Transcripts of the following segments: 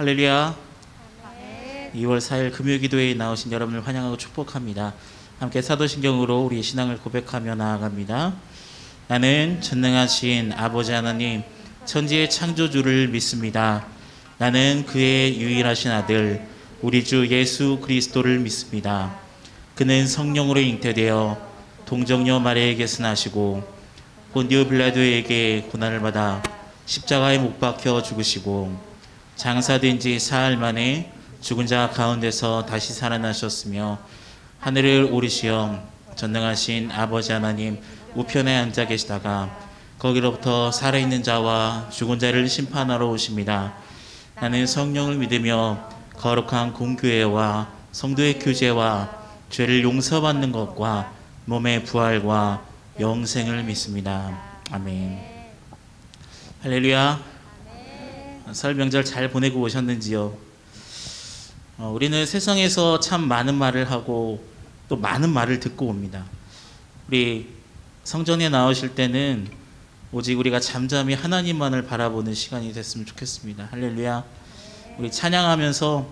할렐루야. 2월 4일 금요기도회에 나오신 여러분을 환영하고 축복합니다. 함께 사도신경으로 우리의 신앙을 고백하며 나아갑니다. 나는 전능하신 아버지 하나님, 천지의 창조주를 믿습니다. 나는 그의 유일하신 아들, 우리 주 예수 그리스도를 믿습니다. 그는 성령으로 잉태되어 동정녀 마리아에게서 나시고 본디오 빌라도에게 고난을 받아 십자가에 못 박혀 죽으시고 장사된 지 사흘 만에 죽은 자 가운데서 다시 살아나셨으며 하늘을 오르시어 전능하신 아버지 하나님 우편에 앉아 계시다가 거기로부터 살아있는 자와 죽은 자를 심판하러 오십니다. 나는 성령을 믿으며 거룩한 공교회와 성도의 교제와 죄를 용서받는 것과 몸의 부활과 영생을 믿습니다. 아멘. 할렐루야. 설 명절 잘 보내고 오셨는지요? 우리는 세상에서 참 많은 말을 하고 또 많은 말을 듣고 옵니다. 우리 성전에 나오실 때는 오직 우리가 잠잠히 하나님만을 바라보는 시간이 됐으면 좋겠습니다. 할렐루야. 우리 찬양하면서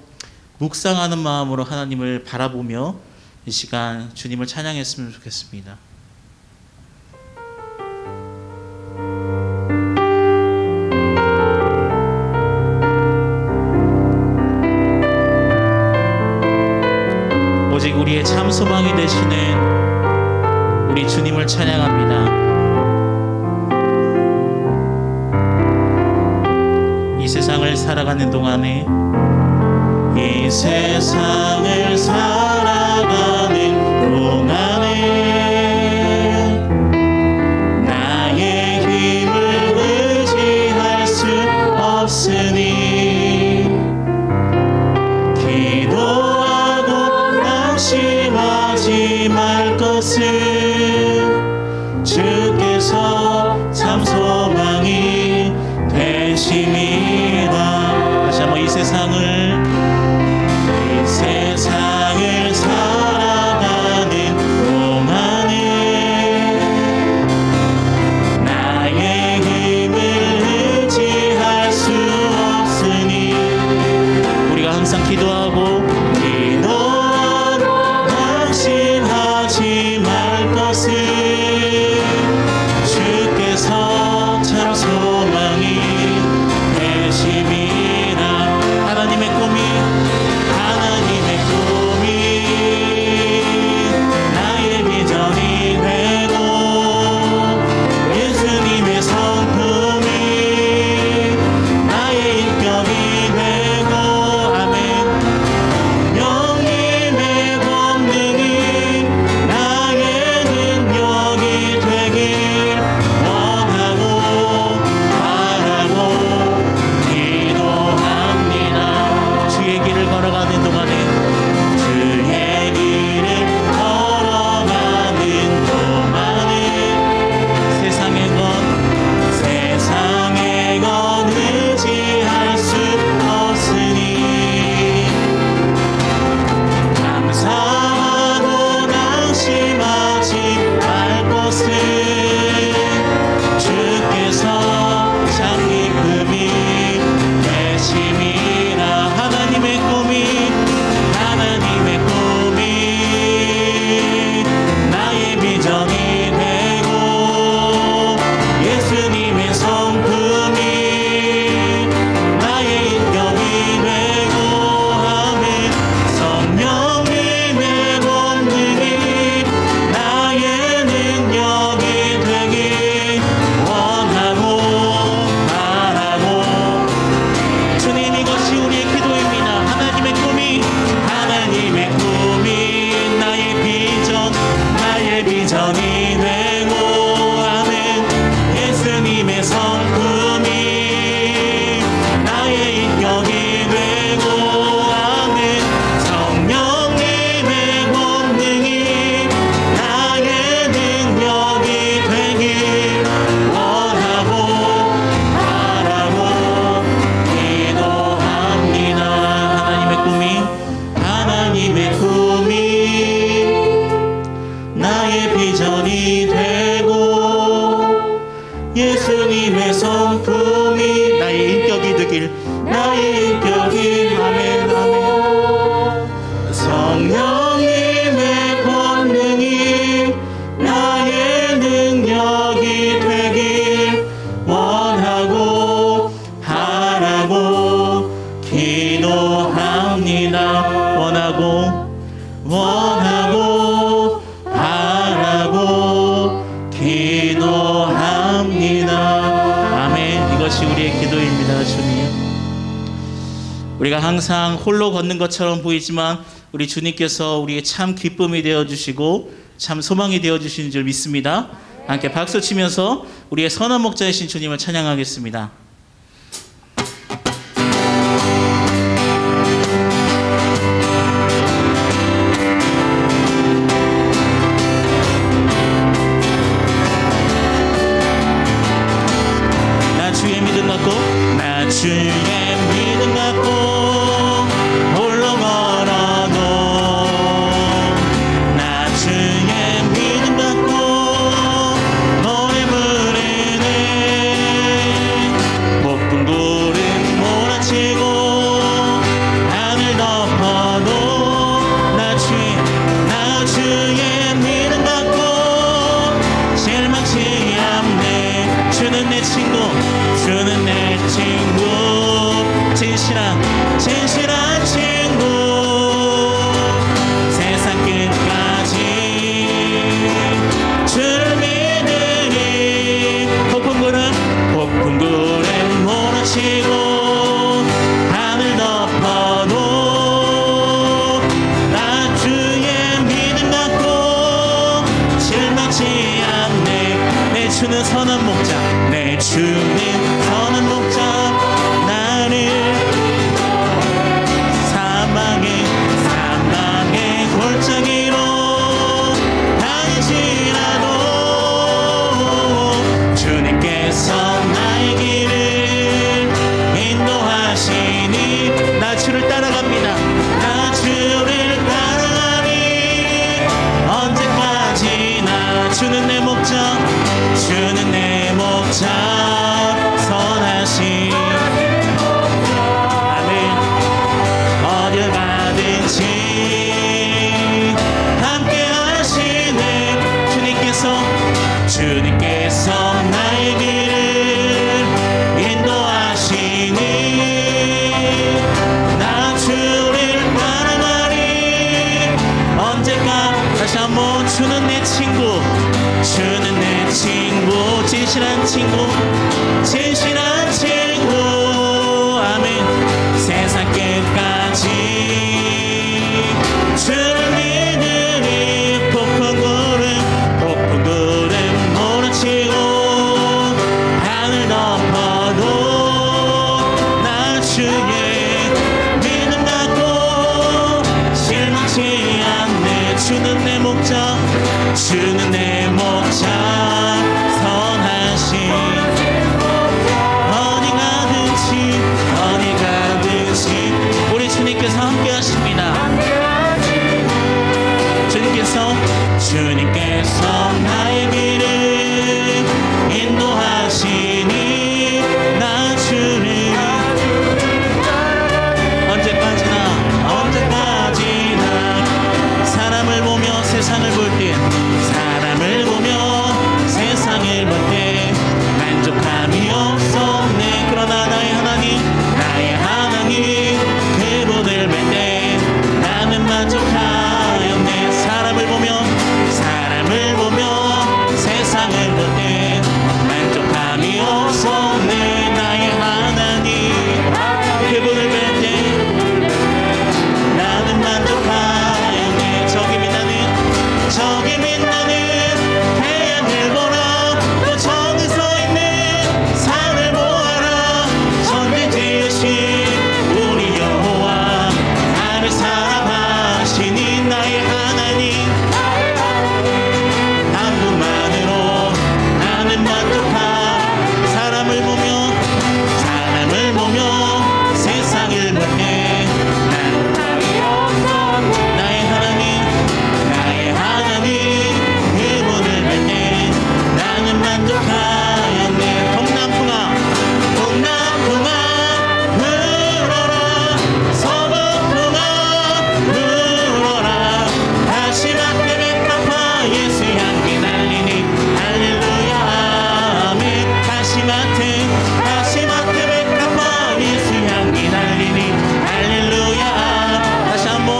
묵상하는 마음으로 하나님을 바라보며 이 시간 주님을 찬양했으면 좋겠습니다. 오직 우리의 참 소망이 되시는 우리 주님을 찬양합니다. 이 세상을 살아가는 동안에 이 세상을 살아가는 동안에 나의 힘을 의지할 수 없으니 기도하고 낙심하지 말 것은 주께서 참 소망이 되심이라. 다시 한번 이 세상을 살아가는 동안에 나의 힘을 의지할 수 없으니 우리가 항상 기도하고 낙심하지 말 것은 주께서 참 소망이 되심이라. 하나님의 꿈이 나의 비전이 되고 예수님의 성품이 나의 인격이 되고 아멘. 영님의 권능이 나의 능력이 되길 원하고 바라고 기도합니다. 주의 길을 걸어가는 동안에 세상의 것 의지할 수 없으니 감사하고 낙심하지 말 것은 주께서 참 기쁨이 되심이라. 하나님의 꿈이 나의 비전이 되고 예수님의 성품이 나의 인격이 되고 아멘. 성령님의 권능이 나의 능력이 우리가 항상 홀로 걷는 것처럼 보이지만 우리 주님께서 우리의 참 기쁨이 되어주시고 참 소망이 되어주시는 줄 믿습니다. 함께 박수 치면서 우리의 선한 목자이신 주님을 찬양하겠습니다. 나 주의 믿음 갖고 나 주의 믿음 갖고 홀로 걸어도 나 주의 믿음 갖고 노래 부르네. 높은 구름 몰아치고 하늘 덮어도 나 주의 믿음 갖고 실망치 않네. 주는 내 친구, 주는 내 친구, 진실한 친구. 세상 끝까지 주를 믿으니 폭풍 구름 몰아치고 하늘 덮어도 나 주의 믿음 갖고 실망치 않네. 내 주는 선한 목자, 내 주는 선한 목자. 나를 사망의 골짜기로 다니시라도 주님께서 나의 길을 인도하시니 나 주를 따라갑니다. 나 주를 따라가니 언제까지나 주는 내 목자, 주는 내 목자. 선하신 아멘. 어딜 가든지 함께 하시네. 주님께서 나의 길을 인도하시니 나 주를 따라가리. 언제까 다시 한번 주는 내 친구, 주는 내 친구, 진실한 친구, 진실한 친구. 아멘. 세상 끝까지 주를 믿으니 폭풍 구름 몰아치고 하늘 덮어도 나 주의 믿음 갖고 실망치 않네. 주는 내 목자, 주는 내 목자. 선하신 어디 가든지 우리 주님께서 함께 하십니다. 주님께서 나의 길을 인도하시니 나 주를 언제까지나 사람을 보며 세상을 볼 때 만족함이 없었네. 그러나 나의 하나님 그분을 뵐 때 나는 만족하였네. 사람을 보며 세상을 볼 때 만족함이 없었네. 나의 하나님 그분을 뵐 때 나는 만족하였네. 저기 빛나는 태양을 보라. 또 저기 서있는 산을 보아라. 천지 지으신 우리 여호와 나를 사랑하시니 나의 하나님 한 분만으로 나는 만족하. 사람을 보며 세상을 볼 때 나의 하나님 그분을 뵐 때 나는 만족하였네. 동남풍아 불어라. 서북풍아 불어라. 다시 막대에 갚아 예수 향기 날리니 할렐루야 아멘. 다시 막대에 갚아 예수 향기 날리니 할렐루야. 다시 한번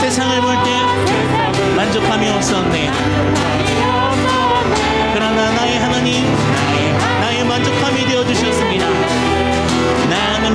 세상을 볼 때 만족함이 없었네. 그러나 나의 하나님 나의 만족함이 되어주셨습니다. 나는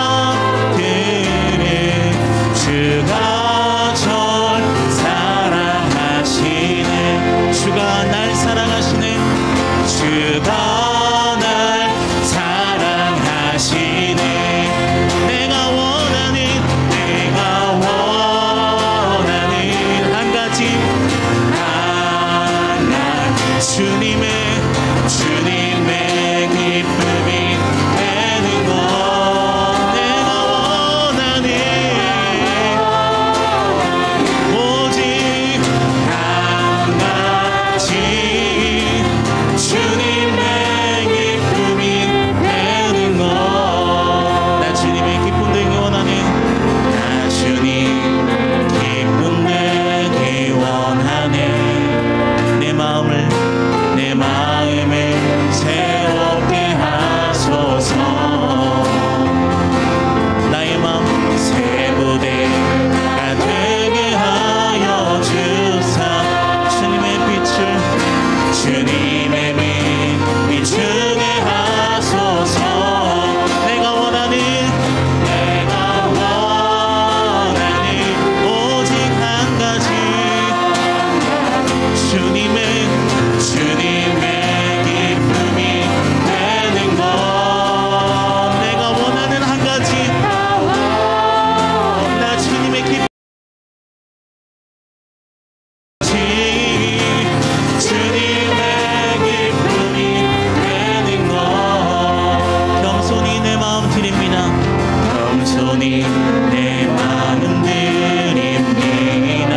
겸손히 내 마음 드립니다.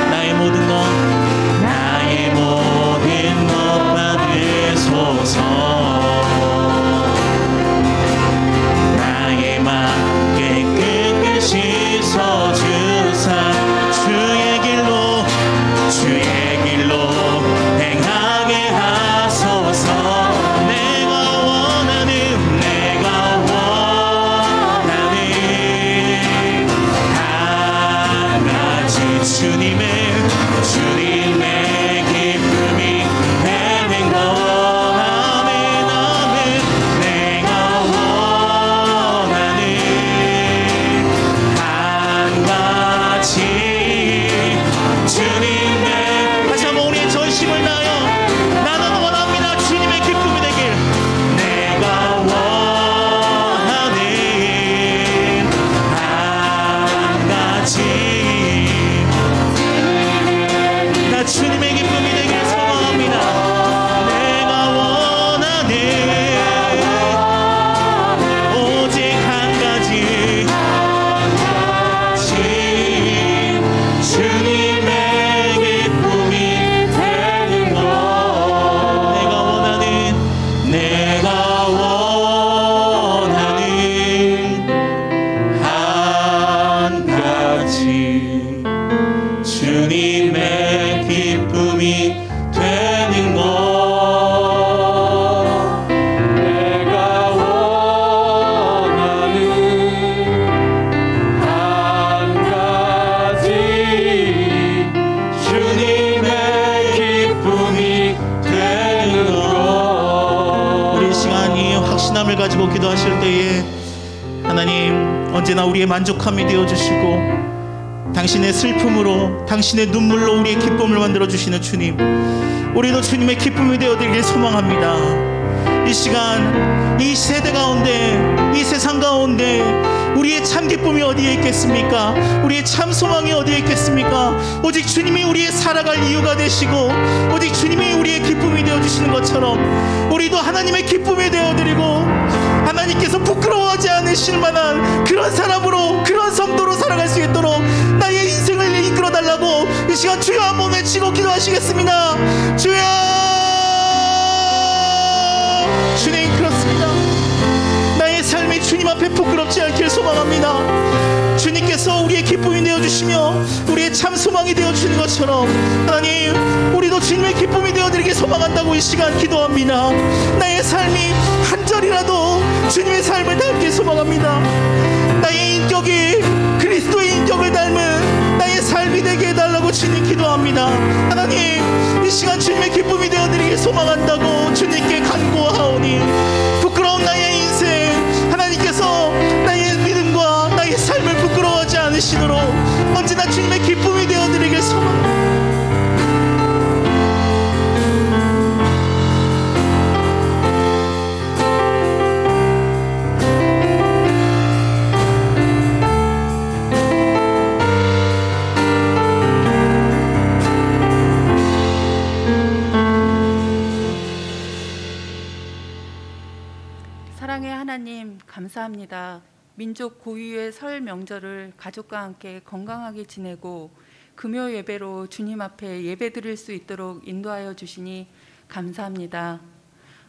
나의 모든 것 받으소서. 나의 맘 깨끗이 씻어주사 주의 길로 행하게 하소서. 내가 원하는 한 가지 주님의 기쁨이 되는 것. 아멘 아멘. 내가 원하는 한 가지 주님의, 다시 한번 우리의 전심을 다하여 나는 원합니다. 주님의 기쁨이 되길. 내가 원하는 한 가지, 나 주님의 기쁨이 되길 소망합니다. 내가 원하는 오직 한 가지 주님의 기쁨이 되는 것. 내가 원하는 한 가지 주님의 기쁨이 되는 것. 내가 원하는 한 가지 주님의 기쁨이 되는 것. 우리 시간이 확신함을 가지고 기도하실 때에 하나님 언제나 우리의 만족함이 되어주시고 당신의 슬픔으로, 당신의 눈물로 우리의 기쁨을 만들어주시는 주님, 우리도 주님의 기쁨이 되어드리길 소망합니다. 이 시간, 이 세대 가운데, 이 세상 가운데 우리의 참 기쁨이 어디에 있겠습니까? 우리의 참 소망이 어디에 있겠습니까? 오직 주님이 우리의 살아갈 이유가 되시고 오직 주님이 우리의 기쁨이 되어주시는 것처럼 우리도 하나님의 기쁨이 되어드리고 하나님께서 부끄러워하지 않으실 만한 그런 사람으로, 그런 성도로 살아갈 수 있도록 나의 인생을 이끌어달라고 이 시간 주여 한번 외치고 기도하시겠습니다. 주여! 주님, 그렇습니다. 나의 삶이 주님 앞에 부끄럽지 않길 소망합니다. 주님께서 우리의 기쁨이 되어주시며 우리의 참 소망이 되어주시는 것처럼 하나님, 우리도 주님의 기쁨이 되어드리길 소망한다고 이 시간 기도합니다. 나의 삶이 한 절이라도 주님의 삶을 닮길 소망합니다. 나의 인격이 그리스도의 인격을 닮은 나의 삶이 되게 해달라고 주님 기도합니다. 하나님, 이 시간 주님의 기쁨이 되어드리길 소망한다고 주님께 간구하오니 부끄러운 나의 인생 하나님께서 나의 믿음과 나의 삶을 부끄러워하지 않으시도록 언제나 주님의 기쁨이 되어드리길 소망합니다. 사랑의 하나님, 감사합니다. 민족 고유의 설 명절을 가족과 함께 건강하게 지내고 금요 예배로 주님 앞에 예배 드릴 수 있도록 인도하여 주시니 감사합니다.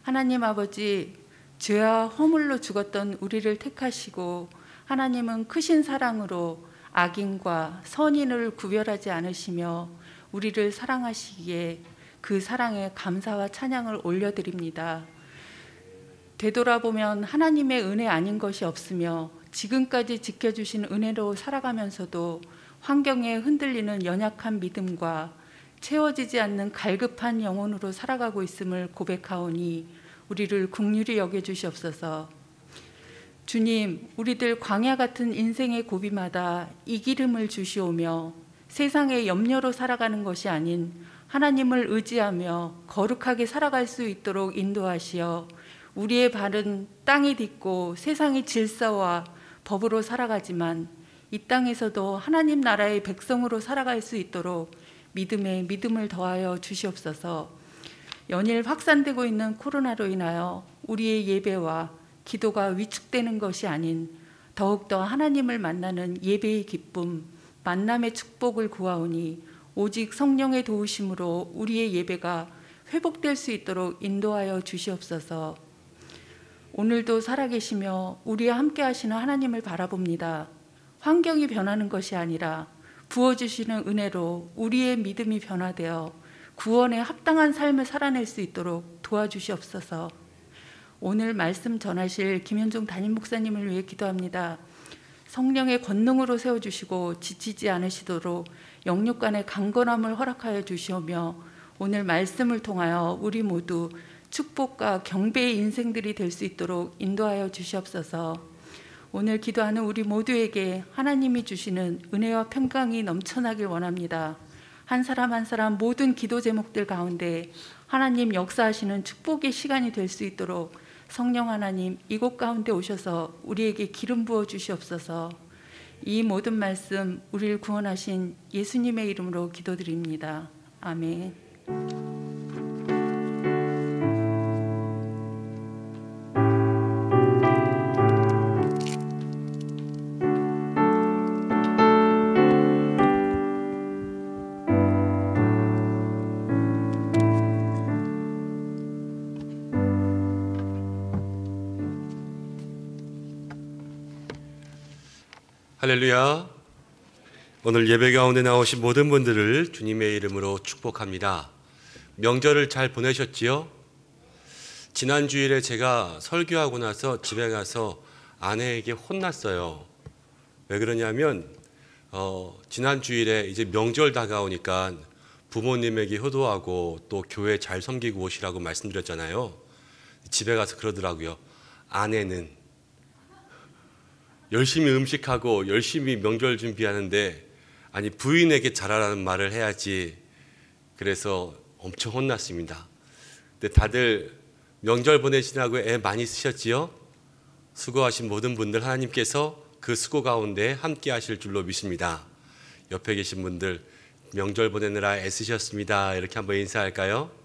하나님 아버지, 죄와 허물로 죽었던 우리를 택하시고 하나님은 크신 사랑으로 악인과 선인을 구별하지 않으시며 우리를 사랑하시기에 그 사랑에 감사와 찬양을 올려드립니다. 되돌아보면 하나님의 은혜 아닌 것이 없으며 지금까지 지켜주신 은혜로 살아가면서도 환경에 흔들리는 연약한 믿음과 채워지지 않는 갈급한 영혼으로 살아가고 있음을 고백하오니 우리를 긍휼히 여겨주시옵소서. 주님, 우리들 광야 같은 인생의 고비마다 이 기름을 주시오며 세상의 염려로 살아가는 것이 아닌 하나님을 의지하며 거룩하게 살아갈 수 있도록 인도하시어 우리의 발은 땅이 딛고 세상의 질서와 법으로 살아가지만 이 땅에서도 하나님 나라의 백성으로 살아갈 수 있도록 믿음에 믿음을 더하여 주시옵소서. 연일 확산되고 있는 코로나로 인하여 우리의 예배와 기도가 위축되는 것이 아닌 더욱더 하나님을 만나는 예배의 기쁨, 만남의 축복을 구하오니 오직 성령의 도우심으로 우리의 예배가 회복될 수 있도록 인도하여 주시옵소서. 오늘도 살아계시며 우리와 함께 하시는 하나님을 바라봅니다. 환경이 변하는 것이 아니라 부어주시는 은혜로 우리의 믿음이 변화되어 구원에 합당한 삶을 살아낼 수 있도록 도와주시옵소서. 오늘 말씀 전하실 김현종 담임 목사님을 위해 기도합니다. 성령의 권능으로 세워주시고 지치지 않으시도록 영육간의 강건함을 허락하여 주시오며 오늘 말씀을 통하여 우리 모두 축복과 경배의 인생들이 될 수 있도록 인도하여 주시옵소서. 오늘 기도하는 우리 모두에게 하나님이 주시는 은혜와 평강이 넘쳐나길 원합니다. 한 사람 한 사람 모든 기도 제목들 가운데 하나님 역사하시는 축복의 시간이 될 수 있도록 성령 하나님 이곳 가운데 오셔서 우리에게 기름 부어 주시옵소서. 이 모든 말씀 우리를 구원하신 예수님의 이름으로 기도드립니다. 아멘. 할렐루야. 오늘 예배 가운데 나오신 모든 분들을 주님의 이름으로 축복합니다. 명절을 잘 보내셨지요? 지난 주일에 제가 설교하고 나서 집에 가서 아내에게 혼났어요. 왜 그러냐면 지난 주일에 이제 명절 다가오니까 부모님에게 효도하고 또 교회 잘 섬기고 오시라고 말씀드렸잖아요. 집에 가서 그러더라고요. 아내는 열심히 음식하고 열심히 명절 준비하는데 아니 부인에게 잘하라는 말을 해야지. 그래서 엄청 혼났습니다. 근데 다들 명절 보내시라고 애 많이 쓰셨지요? 수고하신 모든 분들 하나님께서 그 수고 가운데 함께 하실 줄로 믿습니다. 옆에 계신 분들 명절 보내느라 애쓰셨습니다. 이렇게 한번 인사할까요?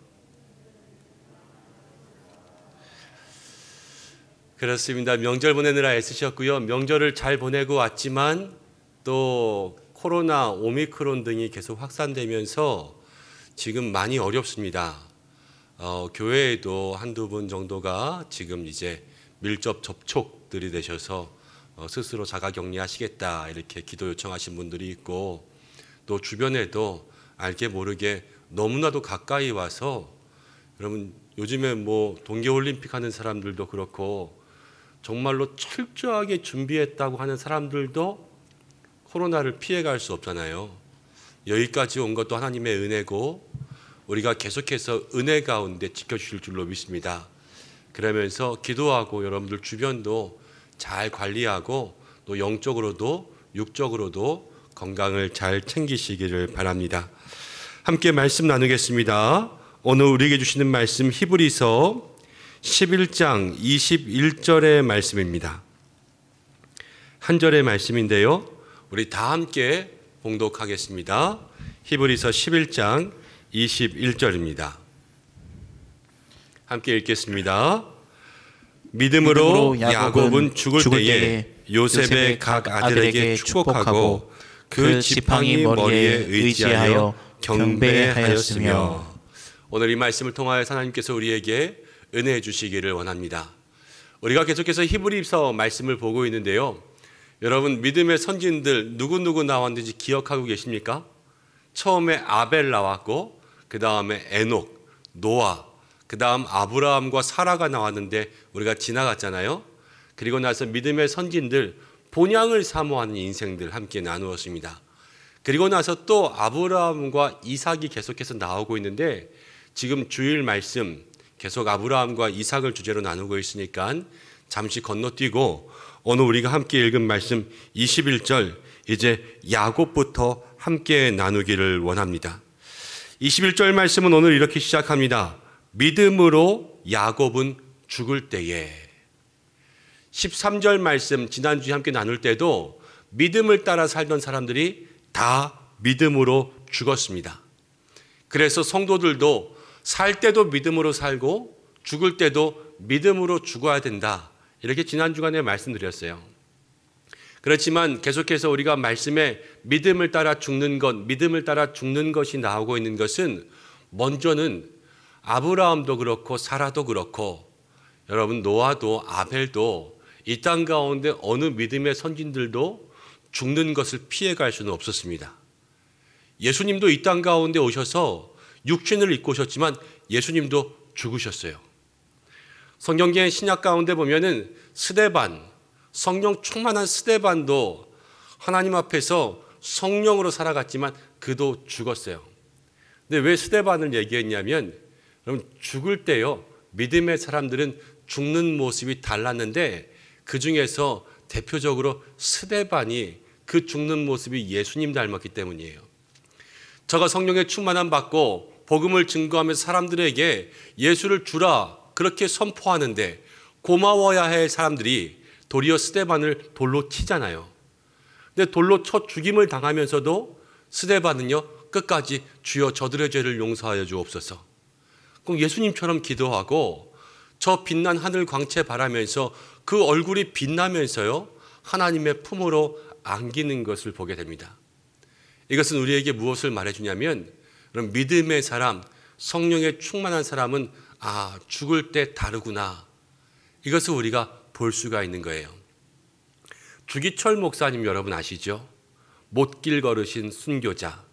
그렇습니다. 명절 보내느라 애쓰셨고요. 명절을 잘 보내고 왔지만 또 코로나, 오미크론 등이 계속 확산되면서 지금 많이 어렵습니다. 교회에도 한두 분 정도가 지금 이제 밀접 접촉들이 되셔서 스스로 자가격리하시겠다 이렇게 기도 요청하신 분들이 있고 또 주변에도 알게 모르게 너무나도 가까이 와서 여러분 요즘에 뭐 동계올림픽 하는 사람들도 그렇고 정말로 철저하게 준비했다고 하는 사람들도 코로나를 피해갈 수 없잖아요. 여기까지 온 것도 하나님의 은혜고 우리가 계속해서 은혜 가운데 지켜주실 줄로 믿습니다. 그러면서 기도하고 여러분들 주변도 잘 관리하고 또 영적으로도 육적으로도 건강을 잘 챙기시기를 바랍니다. 함께 말씀 나누겠습니다. 오늘 우리에게 주시는 말씀 히브리서 11장 21절의 말씀입니다. 한 절의 말씀인데요. 우리 다 함께 봉독하겠습니다. 히브리서 11장 21절입니다. 함께 읽겠습니다. 믿음으로 야곱은 죽을 때에 요셉의 각 아들에게 축복하고 그 지팡이 머리에 의지하여 경배하였으며. 오늘 이 말씀을 통하여 하나님께서 우리에게 은혜해 주시기를 원합니다. 우리가 계속해서 히브리서 말씀을 보고 있는데요. 여러분 믿음의 선진들 누구누구 나왔는지 기억하고 계십니까? 처음에 아벨 나왔고 그 다음에 에녹, 노아, 그 다음 아브라함과 사라가 나왔는데 우리가 지나갔잖아요. 그리고 나서 믿음의 선진들 본향을 사모하는 인생들 함께 나누었습니다. 그리고 나서 또 아브라함과 이삭이 계속해서 나오고 있는데 지금 주일 말씀 계속 아브라함과 이삭을 주제로 나누고 있으니까 잠시 건너뛰고 오늘 우리가 함께 읽은 말씀 21절 이제 야곱부터 함께 나누기를 원합니다. 21절 말씀은 오늘 이렇게 시작합니다. 믿음으로 야곱은 죽을 때에. 13절 말씀 지난주에 함께 나눌 때도 믿음을 따라 살던 사람들이 다 믿음으로 죽었습니다. 그래서 성도들도 살 때도 믿음으로 살고 죽을 때도 믿음으로 죽어야 된다. 이렇게 지난 주간에 말씀드렸어요. 그렇지만 계속해서 우리가 말씀에 믿음을 따라 죽는 것, 믿음을 따라 죽는 것이 나오고 있는 것은 먼저는 아브라함도 그렇고 사라도 그렇고 여러분 노아도 아벨도 이 땅 가운데 어느 믿음의 선진들도 죽는 것을 피해갈 수는 없었습니다. 예수님도 이 땅 가운데 오셔서 육신을 입고 오셨지만 예수님도 죽으셨어요. 성경의 신약 가운데 보면은 스데반, 성령 충만한 스데반도 하나님 앞에서 성령으로 살아갔지만 그도 죽었어요. 근데 왜 스데반을 얘기했냐면 여러분 죽을 때요 믿음의 사람들은 죽는 모습이 달랐는데 그 중에서 대표적으로 스데반이 그 죽는 모습이 예수님 닮았기 때문이에요. 저가 성령의 충만함 받고 복음을 증거하면서 사람들에게 예수를 주라 그렇게 선포하는데 고마워야 할 사람들이 도리어 스데반을 돌로 치잖아요. 근데 돌로 쳐 죽임을 당하면서도 스데반은요 끝까지 주여 저들의 죄를 용서하여 주옵소서. 그럼 예수님처럼 기도하고 저 빛난 하늘 광채 바라면서 그 얼굴이 빛나면서요 하나님의 품으로 안기는 것을 보게 됩니다. 이것은 우리에게 무엇을 말해주냐면 그럼 믿음의 사람, 성령에 충만한 사람은 죽을 때 다르구나. 이것을 우리가 볼 수가 있는 거예요. 주기철 목사님 여러분 아시죠? 못길 걸으신 순교자.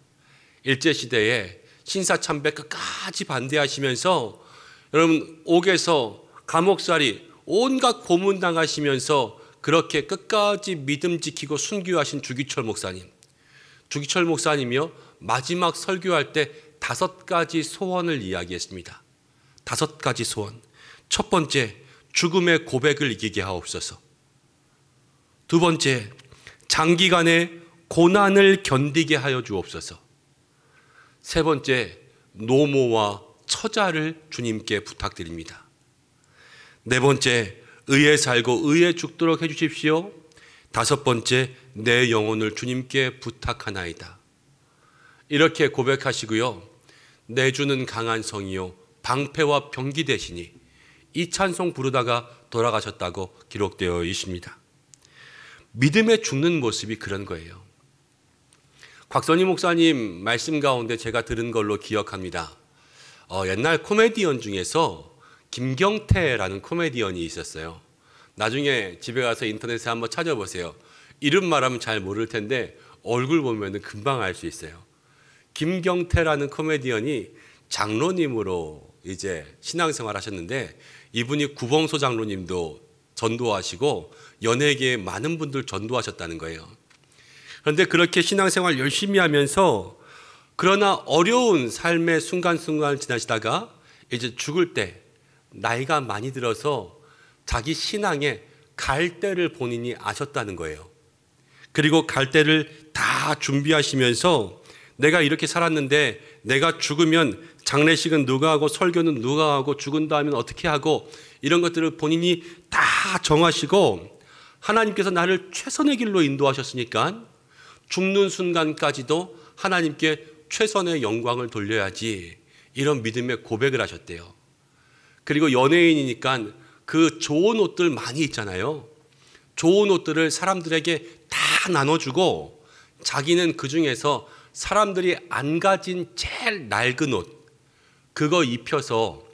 일제시대에 신사참배 끝까지 반대하시면서 여러분 옥에서 감옥살이 온갖 고문당하시면서 그렇게 끝까지 믿음 지키고 순교하신 주기철 목사님. 주기철 목사님이요 마지막 설교할 때 5가지 소원을 이야기했습니다. 5가지 소원. 첫 번째, 죽음의 고백을 이기게 하옵소서. 두 번째, 장기간의 고난을 견디게 하여 주옵소서. 세 번째, 노모와 처자를 주님께 부탁드립니다. 네 번째, 의에 살고 의에 죽도록 해주십시오. 다섯 번째, 내 영혼을 주님께 부탁하나이다. 이렇게 고백하시고요. 내주는 강한 성이요 방패와 병기 되시니 이 찬송 부르다가 돌아가셨다고 기록되어 있습니다. 믿음에 죽는 모습이 그런 거예요. 곽선희 목사님 말씀 가운데 제가 들은 걸로 기억합니다. 옛날 코미디언 중에서 김경태라는 코미디언이 있었어요. 나중에 집에 가서 인터넷에 한번 찾아보세요. 이름 말하면 잘 모를 텐데 얼굴 보면 금방 알 수 있어요. 김경태라는 코미디언이 장로님으로 이제 신앙생활 하셨는데 이분이 구봉소 장로님도 전도하시고 연예계에 많은 분들 전도하셨다는 거예요. 그런데 그렇게 신앙생활 열심히 하면서 그러나 어려운 삶의 순간순간을 지나시다가 이제 죽을 때 나이가 많이 들어서 자기 신앙에 갈 때를 본인이 아셨다는 거예요. 그리고 갈 때를 다 준비하시면서 내가 이렇게 살았는데 내가 죽으면 장례식은 누가 하고 설교는 누가 하고 죽은 다음엔 어떻게 하고 이런 것들을 본인이 다 정하시고 하나님께서 나를 최선의 길로 인도하셨으니까 죽는 순간까지도 하나님께 최선의 영광을 돌려야지 이런 믿음의 고백을 하셨대요. 그리고 연예인이니까 그 좋은 옷들 많이 있잖아요. 좋은 옷들을 사람들에게 다 나눠주고 자기는 그 중에서 사람들이 안 가진 제일 낡은 옷 그거 입혀서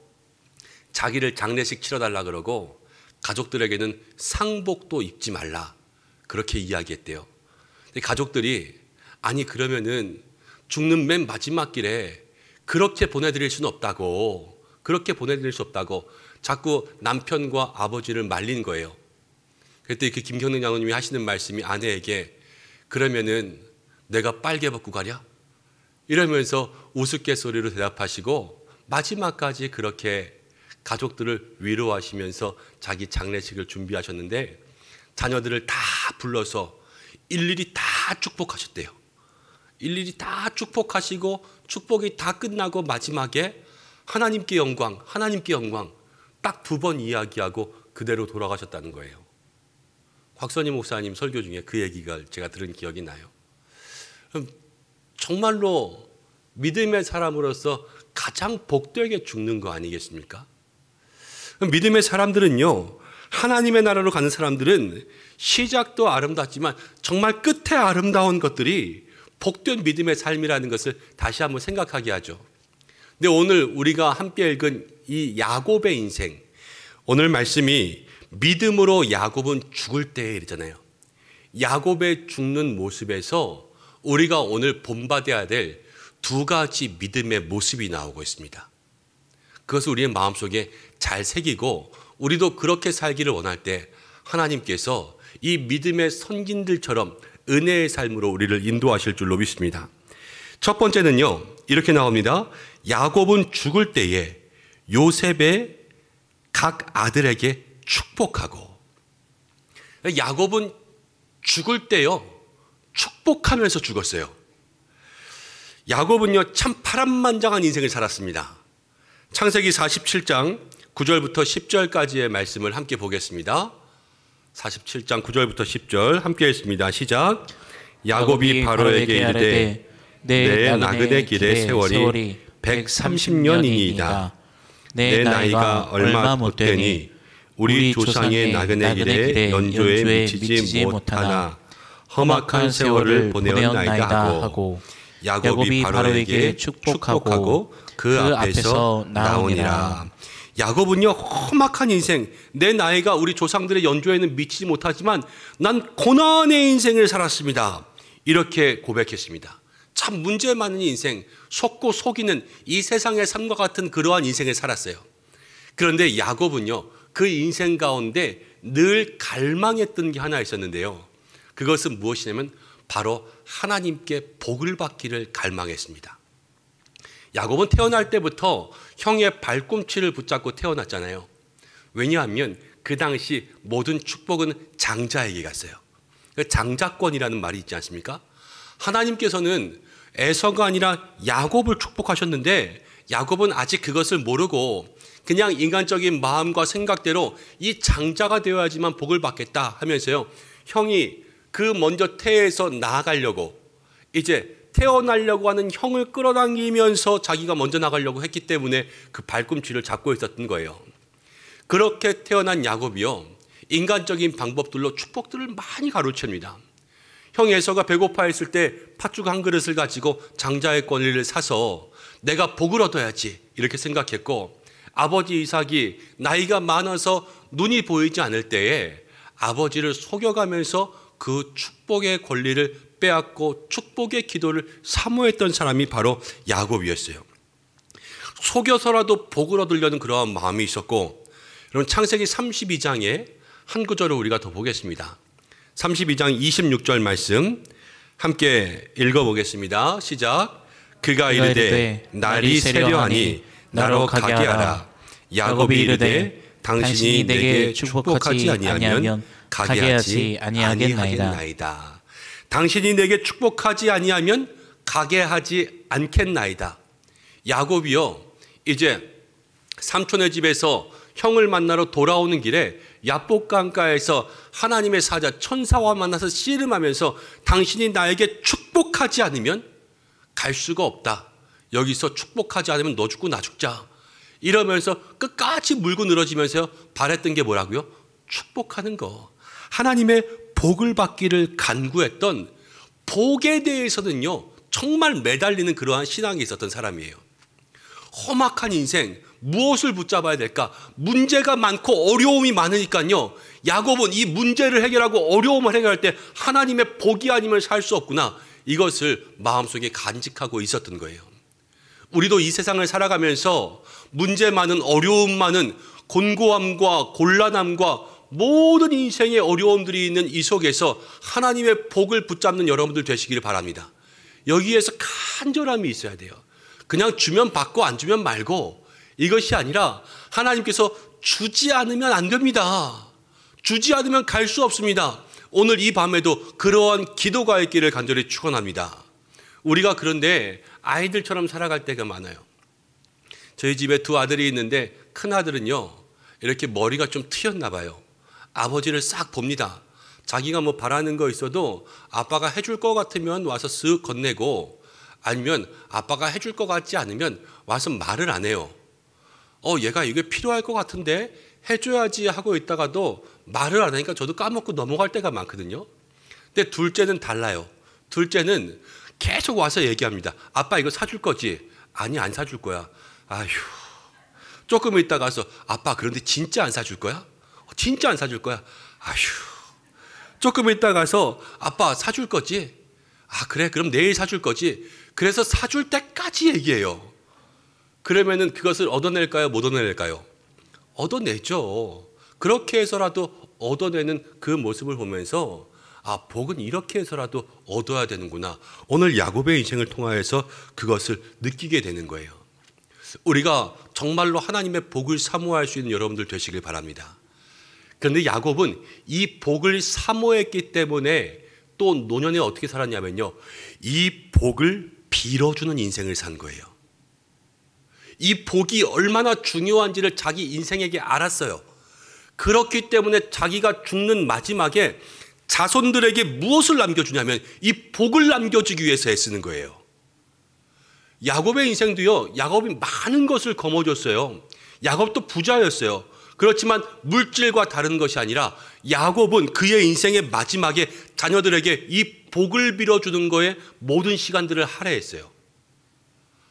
자기를 장례식 치러달라 그러고 가족들에게는 상복도 입지 말라 그렇게 이야기했대요. 근데 가족들이 아니 그러면은 죽는 맨 마지막 길에 그렇게 보내드릴 수는 없다고 그렇게 보내드릴 수 없다고 자꾸 남편과 아버지를 말린 거예요. 그때 그 김경능 장로님이 하시는 말씀이 아내에게 그러면은 내가 빨개 벗고 가랴? 이러면서 우스갯소리로 대답하시고 마지막까지 그렇게 가족들을 위로하시면서 자기 장례식을 준비하셨는데 자녀들을 다 불러서 일일이 다 축복하셨대요. 일일이 다 축복하시고 축복이 다 끝나고 마지막에 하나님께 영광, 하나님께 영광 딱 2번 이야기하고 그대로 돌아가셨다는 거예요. 곽선희 목사님 설교 중에 그 얘기가 제가 들은 기억이 나요. 정말로 믿음의 사람으로서 가장 복되게 죽는 거 아니겠습니까? 믿음의 사람들은요 하나님의 나라로 가는 사람들은 시작도 아름답지만 정말 끝에 아름다운 것들이 복된 믿음의 삶이라는 것을 다시 한번 생각하게 하죠. 근데 오늘 우리가 함께 읽은 이 야곱의 인생, 오늘 말씀이 믿음으로 야곱은 죽을 때에 이르잖아요. 야곱의 죽는 모습에서 우리가 오늘 본받아야 될 두 가지 믿음의 모습이 나오고 있습니다. 그것을 우리의 마음속에 잘 새기고 우리도 그렇게 살기를 원할 때 하나님께서 이 믿음의 선진들처럼 은혜의 삶으로 우리를 인도하실 줄로 믿습니다. 첫 번째는요, 이렇게 나옵니다. 야곱은 죽을 때에 요셉의 각 아들에게 축복하고. 야곱은 죽을 때요, 축복하면서 죽었어요. 야곱은요, 참 파란만장한 인생을 살았습니다. 창세기 47장 9절부터 10절까지의 말씀을 함께 보겠습니다. 47장 9절부터 10절 함께 읽습니다. 시작. 야곱이 바로에게 이르되 내 나그네 길의 세월이 130년이니이다. 내 나이가 얼마 못되니 우리 조상의 나그네 길에 연조에 미치지 못하나 험악한 세월을 보내었나이다 하고 야곱이 바로에게 축복하고 그 앞에서 나오니라. 야곱은요, 험악한 인생, 내 나이가 우리 조상들의 연조에는 미치지 못하지만 난 고난의 인생을 살았습니다. 이렇게 고백했습니다. 참 문제 많은 인생, 속고 속이는 이 세상의 삶과 같은 그러한 인생을 살았어요. 그런데 야곱은요, 그 인생 가운데 늘 갈망했던 게 하나 있었는데요. 그것은 무엇이냐면 바로 하나님께 복을 받기를 갈망했습니다. 야곱은 태어날 때부터 형의 발꿈치를 붙잡고 태어났잖아요. 왜냐하면 그 당시 모든 축복은 장자에게 갔어요. 장자권이라는 말이 있지 않습니까? 하나님께서는 에서가 아니라 야곱을 축복하셨는데 야곱은 아직 그것을 모르고 그냥 인간적인 마음과 생각대로 이 장자가 되어야지만 복을 받겠다 하면서요, 형이 그 먼저 태에서 나아가려고, 이제 태어나려고 하는 형을 끌어당기면서 자기가 먼저 나가려고 했기 때문에 그 발꿈치를 잡고 있었던 거예요. 그렇게 태어난 야곱이요, 인간적인 방법들로 축복들을 많이 가로챕니다. 형 에서가 배고파했을 때 팥죽 한 그릇을 가지고 장자의 권리를 사서 내가 복을 얻어야지 이렇게 생각했고, 아버지 이삭이 나이가 많아서 눈이 보이지 않을 때에 아버지를 속여가면서 그 축복의 권리를 빼앗고 축복의 기도를 사모했던 사람이 바로 야곱이었어요. 속여서라도 복을 얻으려는 그러한 마음이 있었고, 여러분 창세기 32장에 한 구절을 우리가 더 보겠습니다. 32장 26절 말씀 함께 읽어보겠습니다. 시작. 그가 이르되 날이 세려하니 나로 가게 하라. 야곱이 이르되 당신이 내게 축복하지 아니하면 가게 하지 아니하겠나이다. 당신이 내게 축복하지 아니하면 가게 하지 않겠나이다. 야곱이요, 이제 삼촌의 집에서 형을 만나러 돌아오는 길에 야복강가에서 하나님의 사자 천사와 만나서 씨름하면서 당신이 나에게 축복하지 않으면 갈 수가 없다. 여기서 축복하지 않으면 너 죽고 나 죽자. 이러면서 끝까지 물고 늘어지면서 바랬던 게 뭐라고요? 축복하는 거. 하나님의 복을 받기를 간구했던, 복에 대해서는요 정말 매달리는 그러한 신앙이 있었던 사람이에요. 험악한 인생, 무엇을 붙잡아야 될까? 문제가 많고 어려움이 많으니까요, 야곱은 이 문제를 해결하고 어려움을 해결할 때 하나님의 복이 아니면 살 수 없구나, 이것을 마음속에 간직하고 있었던 거예요. 우리도 이 세상을 살아가면서 문제 많은, 어려움 많은, 곤고함과 곤란함과 모든 인생의 어려움들이 있는 이 속에서 하나님의 복을 붙잡는 여러분들 되시기를 바랍니다. 여기에서 간절함이 있어야 돼요. 그냥 주면 받고 안 주면 말고, 이것이 아니라 하나님께서 주지 않으면 안 됩니다. 주지 않으면 갈 수 없습니다. 오늘 이 밤에도 그러한 기도가 있기를 간절히 축원합니다. 우리가 그런데 아이들처럼 살아갈 때가 많아요. 저희 집에 두 아들이 있는데 큰 아들은요 이렇게 머리가 좀 트였나 봐요. 아버지를 싹 봅니다. 자기가 뭐 바라는 거 있어도 아빠가 해줄 것 같으면 와서 쓱 건네고, 아니면 아빠가 해줄 것 같지 않으면 와서 말을 안 해요. 얘가 이게 필요할 것 같은데 해줘야지 하고 있다가도 말을 안 하니까 저도 까먹고 넘어갈 때가 많거든요. 근데 둘째는 달라요. 둘째는 계속 와서 얘기합니다. 아빠 이거 사줄 거지? 아니 안 사줄 거야. 아휴. 조금 있다 가서 아빠 그런데 진짜 안 사줄 거야? 진짜 안 사줄 거야? 아휴. 조금 있다 가서 아빠 사줄 거지? 아 그래 그럼 내일 사줄 거지? 그래서 사줄 때까지 얘기해요. 그러면은 그것을 얻어낼까요? 못 얻어낼까요? 얻어내죠. 그렇게 해서라도 얻어내는 그 모습을 보면서 아 복은 이렇게 해서라도 얻어야 되는구나. 오늘 야곱의 인생을 통하여서 그것을 느끼게 되는 거예요. 우리가 정말로 하나님의 복을 사모할 수 있는 여러분들 되시길 바랍니다. 그런데 야곱은 이 복을 사모했기 때문에 또 노년에 어떻게 살았냐면요. 이 복을 빌어주는 인생을 산 거예요. 이 복이 얼마나 중요한지를 자기 인생에게 알았어요. 그렇기 때문에 자기가 죽는 마지막에 자손들에게 무엇을 남겨주냐면 이 복을 남겨주기 위해서 애쓰는 거예요. 야곱의 인생도요. 야곱이 많은 것을 거머쥐었어요. 야곱도 부자였어요. 그렇지만 물질과 다른 것이 아니라 야곱은 그의 인생의 마지막에 자녀들에게 이 복을 빌어주는 거에 모든 시간들을 할애했어요.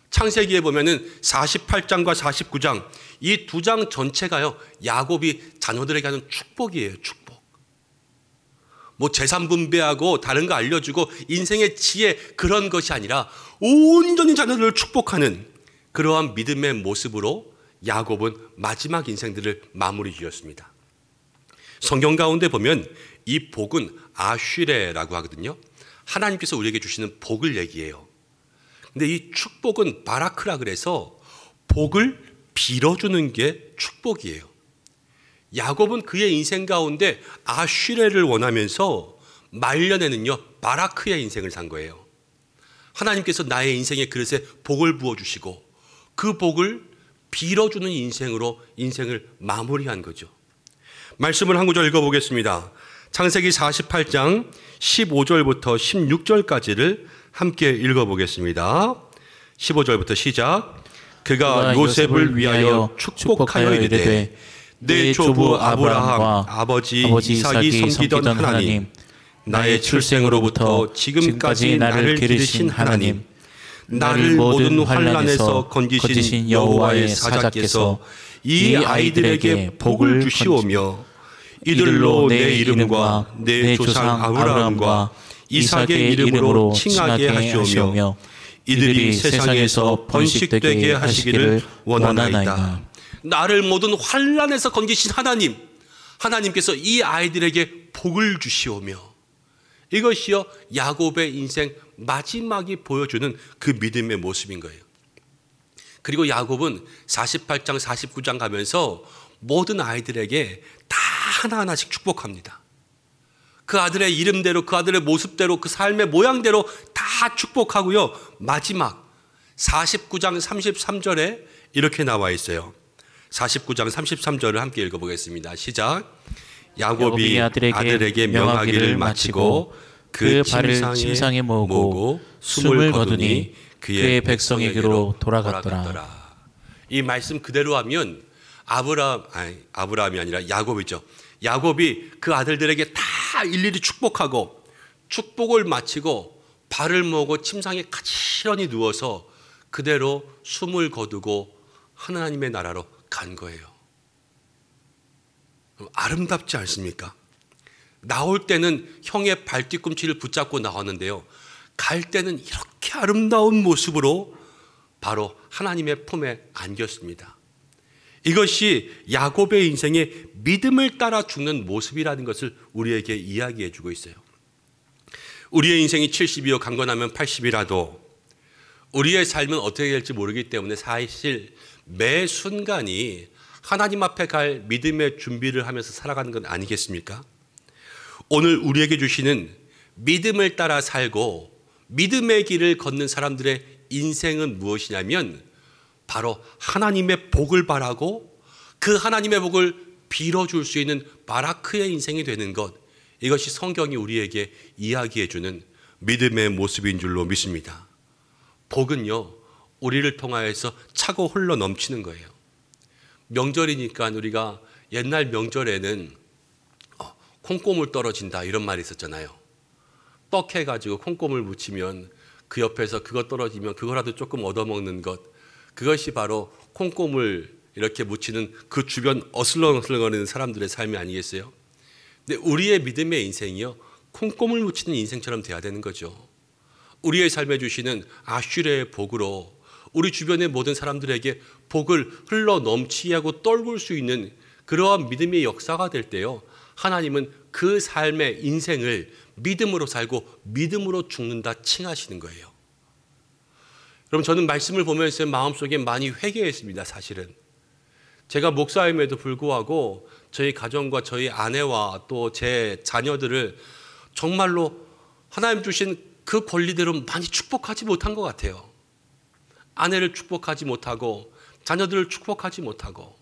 창세기에 보면은 48장과 49장 이 두 장 전체가요. 야곱이 자녀들에게 하는 축복이에요. 축복. 뭐 재산 분배하고 다른 거 알려주고 인생의 지혜 그런 것이 아니라 온전히 자녀들을 축복하는 그러한 믿음의 모습으로 야곱은 마지막 인생들을 마무리 지었습니다. 성경 가운데 보면 이 복은 아쉬레라고 하거든요. 하나님께서 우리에게 주시는 복을 얘기해요. 근데 이 축복은 바라크라 그래서 복을 빌어주는 게 축복이에요. 야곱은 그의 인생 가운데 아쉬레를 원하면서 말년에는요 바라크의 인생을 산 거예요. 하나님께서 나의 인생의 그릇에 복을 부어주시고 그 복을 빌어주는 인생으로 인생을 마무리한 거죠. 말씀을 한 구절 읽어보겠습니다. 창세기 48장 15절부터 16절까지를 함께 읽어보겠습니다. 15절부터 시작. 그가 요셉을 위하여 축복하여 이르되 내 조부 아브라함 아버지 이삭이 섬기던 하나님, 나의 출생으로부터 지금까지 나를 기르신 하나님, 나를 모든 환난에서 건지신 여호와의 사자께서 이 아이들에게 복을 주시오며 이들로 내 이름과 내 조상 아브라함과 이삭의 이름으로 칭하게 하시오며 이들이 세상에서 번식되게 하시기를 원하나이다. 나를 모든 환난에서 건지신 하나님, 하나님께서 이 아이들에게 복을 주시오며, 이것이요 야곱의 인생 마지막이 보여주는 그 믿음의 모습인 거예요. 그리고 야곱은 48장 49장 가면서 모든 아이들에게 다 하나하나씩 축복합니다. 그 아들의 이름대로, 그 아들의 모습대로, 그 삶의 모양대로 다 축복하고요. 마지막 49장 33절에 이렇게 나와 있어요. 49장 33절을 함께 읽어보겠습니다. 시작. 야곱이 아들에게 명하기를 마치고 그 발을 침상에 모으고 숨을 거두니 그의 백성에게로 돌아갔더라. 이 말씀 그대로 하면 아브라함이 아니라 야곱이죠. 야곱이 그 아들들에게 다 일일이 축복하고 축복을 마치고 발을 모으고 침상에 가지런히 누워서 그대로 숨을 거두고 하나님의 나라로 간 거예요. 아름답지 않습니까? 나올 때는 형의 발뒤꿈치를 붙잡고 나왔는데요. 갈 때는 이렇게 아름다운 모습으로 바로 하나님의 품에 안겼습니다. 이것이 야곱의 인생의 믿음을 따라 죽는 모습이라는 것을 우리에게 이야기해 주고 있어요. 우리의 인생이 70이요 강건하면 80이라도 우리의 삶은 어떻게 될지 모르기 때문에 사실 매 순간이 하나님 앞에 갈 믿음의 준비를 하면서 살아가는 건 아니겠습니까? 오늘 우리에게 주시는 믿음을 따라 살고 믿음의 길을 걷는 사람들의 인생은 무엇이냐면 바로 하나님의 복을 바라고 그 하나님의 복을 빌어줄 수 있는 바라크의 인생이 되는 것, 이것이 성경이 우리에게 이야기해 주는 믿음의 모습인 줄로 믿습니다. 복은요 우리를 통하여서 차고 흘러 넘치는 거예요. 명절이니까 우리가 옛날 명절에는 콩고물 떨어진다 이런 말이 있었잖아요. 떡 해가지고 콩고물 묻히면 그 옆에서 그거 떨어지면 그거라도 조금 얻어먹는 것, 그것이 바로 콩고물 이렇게 묻히는 그 주변 어슬렁어슬렁거리는 사람들의 삶이 아니겠어요? 근데 우리의 믿음의 인생이요, 콩고물 묻히는 인생처럼 돼야 되는 거죠. 우리의 삶에 주시는 아슈레의 복으로 우리 주변의 모든 사람들에게 복을 흘러 넘치게 하고 떨굴 수 있는 그러한 믿음의 역사가 될 때요, 하나님은 그 삶의 인생을 믿음으로 살고 믿음으로 죽는다 칭하시는 거예요. 여러분, 저는 말씀을 보면서 마음속에 많이 회개했습니다. 사실은 제가 목사임에도 불구하고 저희 가정과 저희 아내와 또 제 자녀들을 정말로 하나님 주신 그 권리대로 많이 축복하지 못한 것 같아요. 아내를 축복하지 못하고 자녀들을 축복하지 못하고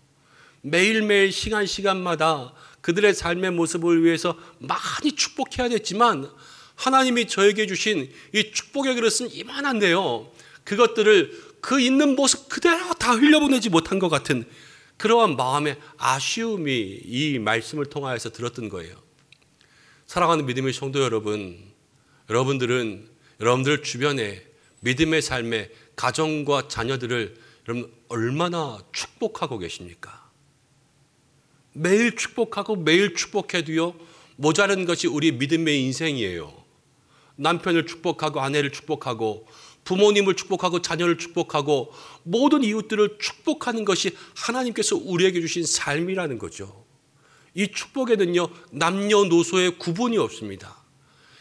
매일매일 시간마다 그들의 삶의 모습을 위해서 많이 축복해야 됐지만 하나님이 저에게 주신 이 축복의 그릇은 이만한데요, 그것들을 그 있는 모습 그대로 다 흘려보내지 못한 것 같은 그러한 마음의 아쉬움이 이 말씀을 통하여서 들었던 거예요. 사랑하는 믿음의 성도 여러분, 여러분들은 여러분들 주변에 믿음의 삶에 가정과 자녀들을 여러분 얼마나 축복하고 계십니까? 매일 축복하고 매일 축복해도요, 모자란 것이 우리 믿음의 인생이에요. 남편을 축복하고 아내를 축복하고 부모님을 축복하고 자녀를 축복하고 모든 이웃들을 축복하는 것이 하나님께서 우리에게 주신 삶이라는 거죠. 이 축복에는요, 남녀노소의 구분이 없습니다.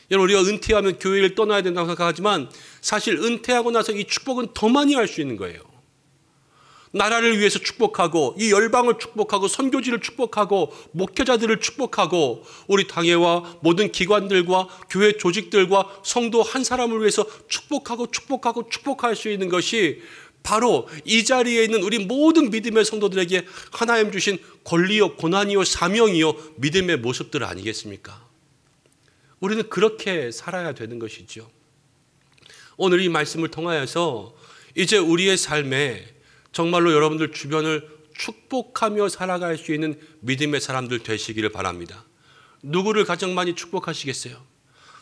여러분, 우리가 은퇴하면 교회를 떠나야 된다고 생각하지만 사실 은퇴하고 나서 이 축복은 더 많이 할 수 있는 거예요. 나라를 위해서 축복하고 이 열방을 축복하고 선교지를 축복하고 목회자들을 축복하고 우리 당회와 모든 기관들과 교회 조직들과 성도 한 사람을 위해서 축복할 수 있는 것이 바로 이 자리에 있는 우리 모든 믿음의 성도들에게 하나님 주신 권리요, 고난이요, 사명이요, 믿음의 모습들 아니겠습니까? 우리는 그렇게 살아야 되는 것이죠. 오늘 이 말씀을 통하여서 이제 우리의 삶에 정말로 여러분들 주변을 축복하며 살아갈 수 있는 믿음의 사람들 되시기를 바랍니다. 누구를 가장 많이 축복하시겠어요?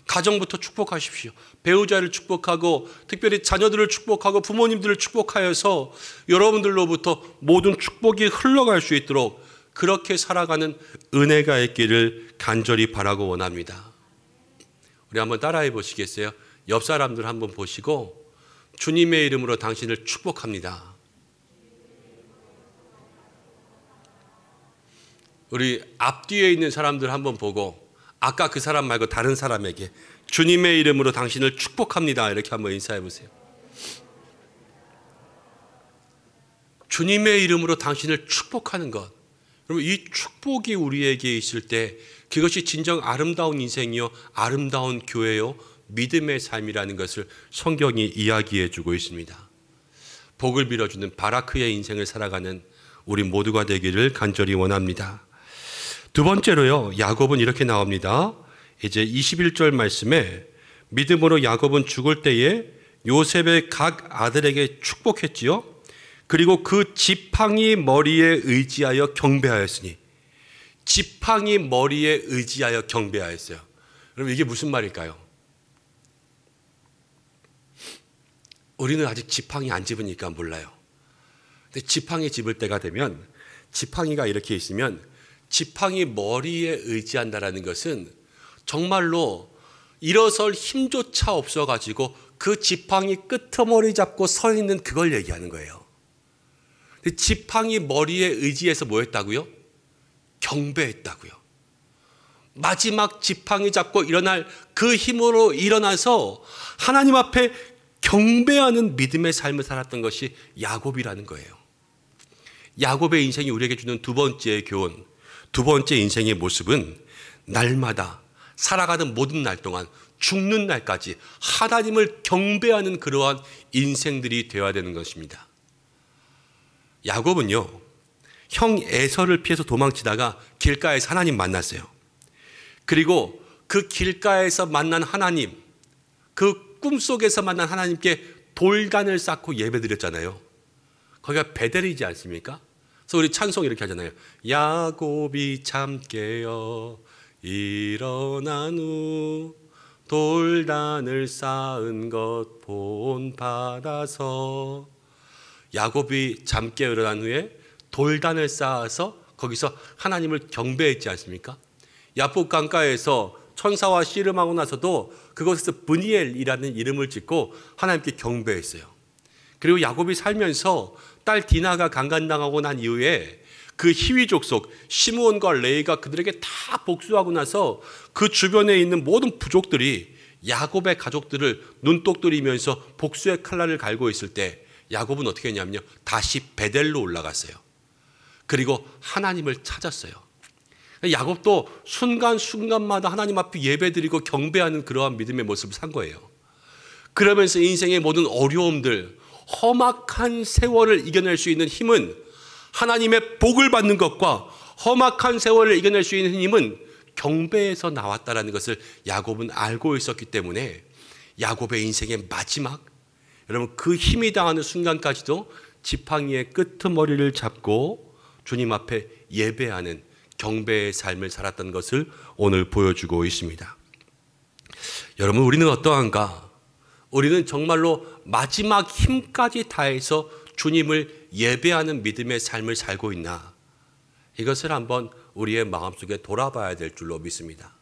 가정부터 축복하십시오. 배우자를 축복하고 특별히 자녀들을 축복하고 부모님들을 축복하여서 여러분들로부터 모든 축복이 흘러갈 수 있도록 그렇게 살아가는 은혜가 있기를 간절히 바라고 원합니다. 우리 한번 따라해 보시겠어요? 옆 사람들 한번 보시고 주님의 이름으로 당신을 축복합니다. 우리 앞뒤에 있는 사람들 한번 보고 아까 그 사람 말고 다른 사람에게 주님의 이름으로 당신을 축복합니다. 이렇게 한번 인사해 보세요. 주님의 이름으로 당신을 축복하는 것. 여러분, 이 축복이 우리에게 있을 때 그것이 진정 아름다운 인생이요, 아름다운 교회요, 믿음의 삶이라는 것을 성경이 이야기해 주고 있습니다. 복을 빌어주는 바라크의 인생을 살아가는 우리 모두가 되기를 간절히 원합니다. 두 번째로요, 야곱은 이렇게 나옵니다. 이제 21절 말씀에 믿음으로 야곱은 죽을 때에 요셉의 각 아들에게 축복했지요. 그리고 그 지팡이 머리에 의지하여 경배하였으니, 지팡이 머리에 의지하여 경배하였어요. 여러분, 이게 무슨 말일까요? 우리는 아직 지팡이 안 집으니까 몰라요. 근데 지팡이 집을 때가 되면 지팡이가 이렇게 있으면 지팡이 머리에 의지한다라는 것은 정말로 일어설 힘조차 없어가지고 그 지팡이 끄트머리 잡고 서 있는 그걸 얘기하는 거예요. 근데 지팡이 머리에 의지해서 뭐 했다고요? 경배했다고요. 마지막 지팡이 잡고 일어날 그 힘으로 일어나서 하나님 앞에 경배하는 믿음의 삶을 살았던 것이 야곱이라는 거예요. 야곱의 인생이 우리에게 주는 두 번째 교훈, 두 번째 인생의 모습은 날마다 살아가는 모든 날 동안 죽는 날까지 하나님을 경배하는 그러한 인생들이 되어야 되는 것입니다. 야곱은요, 형 에서를 피해서 도망치다가 길가에서 하나님 만났어요. 그리고 그 길가에서 만난 하나님, 그 꿈속에서 만난 하나님께 돌단을 쌓고 예배드렸잖아요. 거기가 베델이지 않습니까? 그래서 우리 찬송 이렇게 하잖아요. 야곱이 잠 깨어 일어난 후 돌단을 쌓은 것 본받아서. 야곱이 잠 깨어 일어난 후에 돌단을 쌓아서 거기서 하나님을 경배했지 않습니까? 야복 강가에서 천사와 씨름하고 나서도 그곳에서 브니엘이라는 이름을 짓고 하나님께 경배했어요. 그리고 야곱이 살면서 딸 디나가 강간당하고 난 이후에 그 히위 족속 시므온과 레이가 그들에게 다 복수하고 나서 그 주변에 있는 모든 부족들이 야곱의 가족들을 눈독 들이면서 복수의 칼날을 갈고 있을 때 야곱은 어떻게 했냐면요, 다시 베델로 올라갔어요. 그리고 하나님을 찾았어요. 야곱도 순간순간마다 하나님 앞에 예배드리고 경배하는 그러한 믿음의 모습을 산 거예요. 그러면서 인생의 모든 어려움들, 험악한 세월을 이겨낼 수 있는 힘은, 하나님의 복을 받는 것과 험악한 세월을 이겨낼 수 있는 힘은 경배에서 나왔다는 것을 야곱은 알고 있었기 때문에 야곱의 인생의 마지막, 여러분 그 힘이 당하는 순간까지도 지팡이의 끄트머리를 잡고 주님 앞에 예배하는 경배의 삶을 살았던 것을 오늘 보여주고 있습니다. 여러분, 우리는 어떠한가? 우리는 정말로 마지막 힘까지 다해서 주님을 예배하는 믿음의 삶을 살고 있나? 이것을 한번 우리의 마음속에 돌아봐야 될 줄로 믿습니다.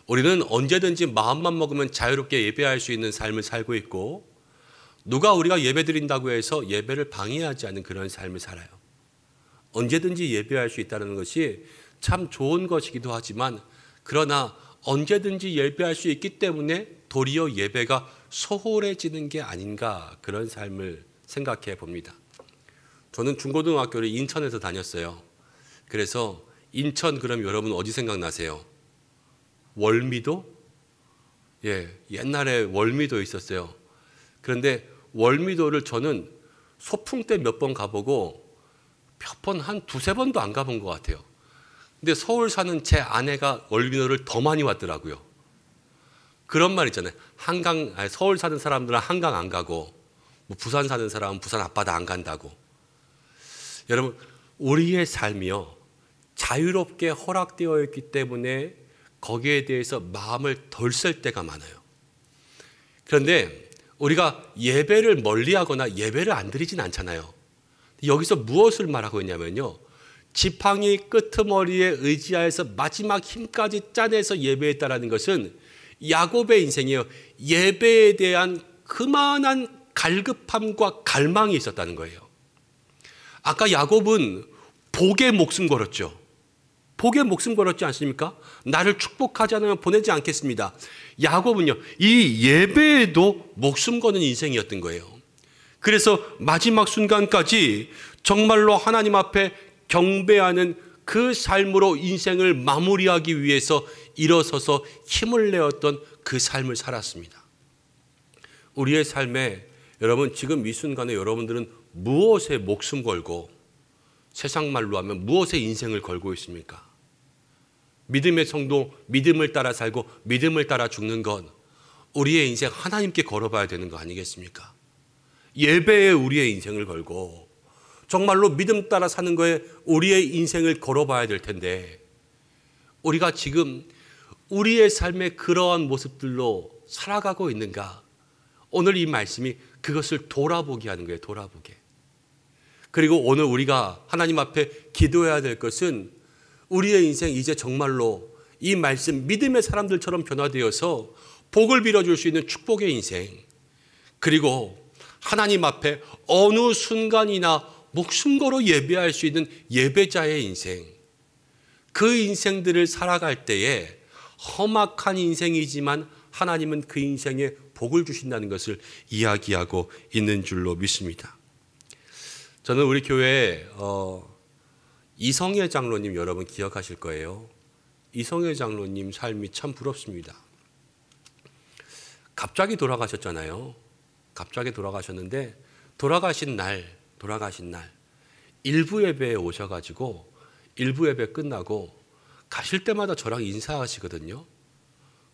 우리는 언제든지 마음만 먹으면 자유롭게 예배할 수 있는 삶을 살고 있고, 누가 우리가 예배 드린다고 해서 예배를 방해하지 않는 그런 삶을 살아요. 언제든지 예배할 수 있다는 것이 참 좋은 것이기도 하지만, 그러나 언제든지 예배할 수 있기 때문에 도리어 예배가 소홀해지는 게 아닌가, 그런 삶을 생각해 봅니다. 저는 중고등학교를 인천에서 다녔어요. 그래서 인천 그럼 여러분 어디 생각나세요? 월미도? 예, 옛날에 월미도 있었어요. 그런데 월미도를 저는 소풍 때 몇 번 가보고 몇 번, 한 두세 번도 안 가본 것 같아요. 근데 서울 사는 제 아내가 월미도를 더 많이 왔더라고요. 그런 말 있잖아요. 서울 사는 사람들은 한강 안 가고, 뭐 부산 사는 사람은 부산 앞바다 안 간다고. 여러분, 우리의 삶이요, 자유롭게 허락되어 있기 때문에 거기에 대해서 마음을 덜 쓸 때가 많아요. 그런데 우리가 예배를 멀리하거나 예배를 안 드리진 않잖아요. 여기서 무엇을 말하고 있냐면요, 지팡이 끄트머리에 의지하여서 마지막 힘까지 짜내서 예배했다라는 것은 야곱의 인생이요, 예배에 대한 그만한 갈급함과 갈망이 있었다는 거예요. 아까 야곱은 복에 목숨 걸었죠. 복에 목숨 걸었지 않습니까? 나를 축복하지 않으면 보내지 않겠습니다. 야곱은요, 이 예배에도 목숨 거는 인생이었던 거예요. 그래서 마지막 순간까지 정말로 하나님 앞에 경배하는 그 삶으로 인생을 마무리하기 위해서 일어서서 힘을 내었던 그 삶을 살았습니다. 우리의 삶에 여러분, 지금 이 순간에 여러분들은 무엇에 목숨 걸고, 세상 말로 하면 무엇에 인생을 걸고 있습니까? 믿음의 성도, 믿음을 따라 살고 믿음을 따라 죽는 건 우리의 인생 하나님께 걸어봐야 되는 거 아니겠습니까? 예배에 우리의 인생을 걸고 정말로 믿음 따라 사는 거에 우리의 인생을 걸어봐야 될 텐데, 우리가 지금 우리의 삶의 그러한 모습들로 살아가고 있는가? 오늘 이 말씀이 그것을 돌아보게 하는 거예요. 돌아보게. 그리고 오늘 우리가 하나님 앞에 기도해야 될 것은 우리의 인생 이제 정말로 이 말씀 믿음의 사람들처럼 변화되어서 복을 빌어줄 수 있는 축복의 인생, 그리고 하나님 앞에 어느 순간이나 목숨 걸어 예배할 수 있는 예배자의 인생, 그 인생들을 살아갈 때에 험악한 인생이지만 하나님은 그 인생에 복을 주신다는 것을 이야기하고 있는 줄로 믿습니다. 저는 우리 교회에 이성애 장로님 여러분 기억하실 거예요. 이성애 장로님 삶이 참 부럽습니다. 갑자기 돌아가셨잖아요. 갑자기 돌아가셨는데 돌아가신 날 일부 예배에 오셔가지고 일부 예배 끝나고 가실 때마다 저랑 인사하시거든요.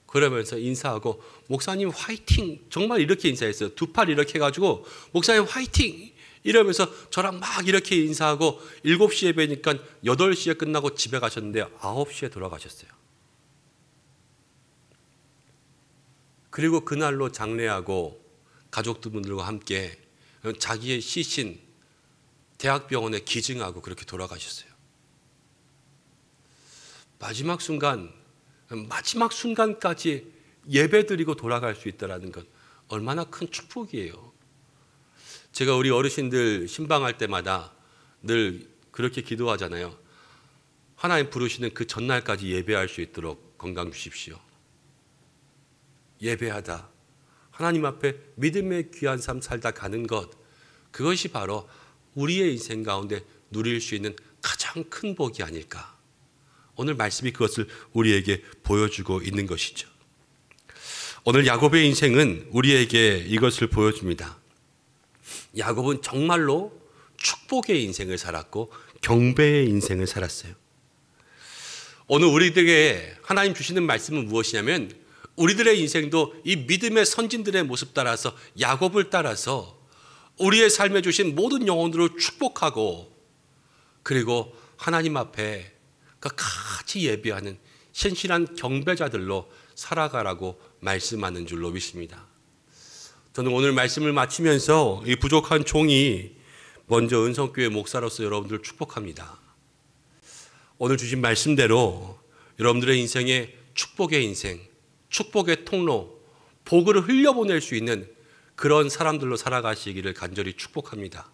그러면서 인사하고 목사님 화이팅, 정말 이렇게 인사했어요. 두 팔 이렇게 해가지고 목사님 화이팅, 이러면서 저랑 막 이렇게 인사하고 7시에 뵈니까 8시에 끝나고 집에 가셨는데 9시에 돌아가셨어요. 그리고 그날로 장례하고 가족분들과 함께 자기의 시신 대학병원에 기증하고 그렇게 돌아가셨어요. 마지막 순간까지 예배드리고 돌아갈 수 있다는 건 얼마나 큰 축복이에요. 제가 우리 어르신들 신방할 때마다 늘 그렇게 기도하잖아요. 하나님 부르시는 그 전날까지 예배할 수 있도록 건강 주십시오. 예배하다 하나님 앞에 믿음의 귀한 삶 살다 가는 것, 그것이 바로 우리의 인생 가운데 누릴 수 있는 가장 큰 복이 아닐까. 오늘 말씀이 그것을 우리에게 보여주고 있는 것이죠. 오늘 야곱의 인생은 우리에게 이것을 보여줍니다. 야곱은 정말로 축복의 인생을 살았고 경배의 인생을 살았어요. 오늘 우리들에게 하나님 주시는 말씀은 무엇이냐면, 우리들의 인생도 이 믿음의 선진들의 모습 따라서, 야곱을 따라서 우리의 삶에 주신 모든 영혼들을 축복하고, 그리고 하나님 앞에 같이 예배하는 신실한 경배자들로 살아가라고 말씀하는 줄로 믿습니다. 저는 오늘 말씀을 마치면서 이 부족한 종이 먼저 은성교회 목사로서 여러분들을 축복합니다. 오늘 주신 말씀대로 여러분들의 인생에 축복의 인생, 축복의 통로, 복을 흘려보낼 수 있는 그런 사람들로 살아가시기를 간절히 축복합니다.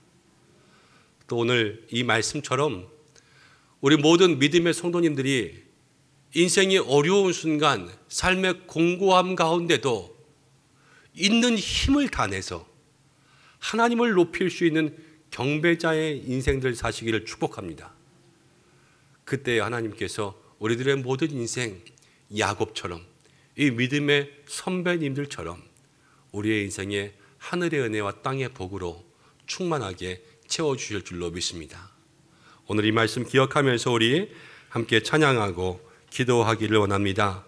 또 오늘 이 말씀처럼 우리 모든 믿음의 성도님들이 인생이 어려운 순간, 삶의 공고함 가운데도 있는 힘을 다내서 하나님을 높일 수 있는 경배자의 인생들 사시기를 축복합니다. 그때 하나님께서 우리들의 모든 인생, 야곱처럼, 이 믿음의 선배님들처럼 우리의 인생에 하늘의 은혜와 땅의 복으로 충만하게 채워주실 줄로 믿습니다. 오늘 이 말씀 기억하면서 우리 함께 찬양하고 기도하기를 원합니다.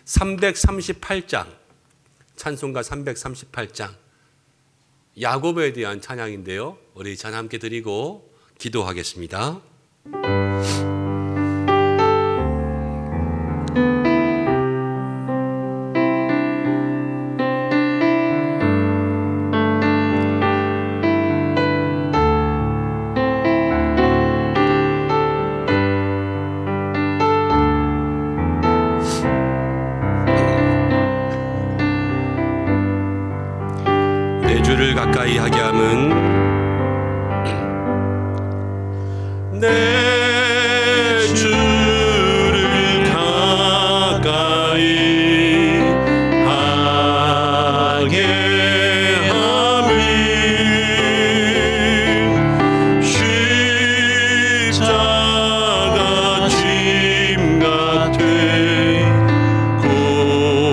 338장, 찬송가 338장, 야곱에 대한 찬양인데요. 우리 찬양 함께 드리고 기도하겠습니다. 주를 가까이 하게 함은 내 주를 가까이 하게 함은 십자가 짐 같은 꿈에도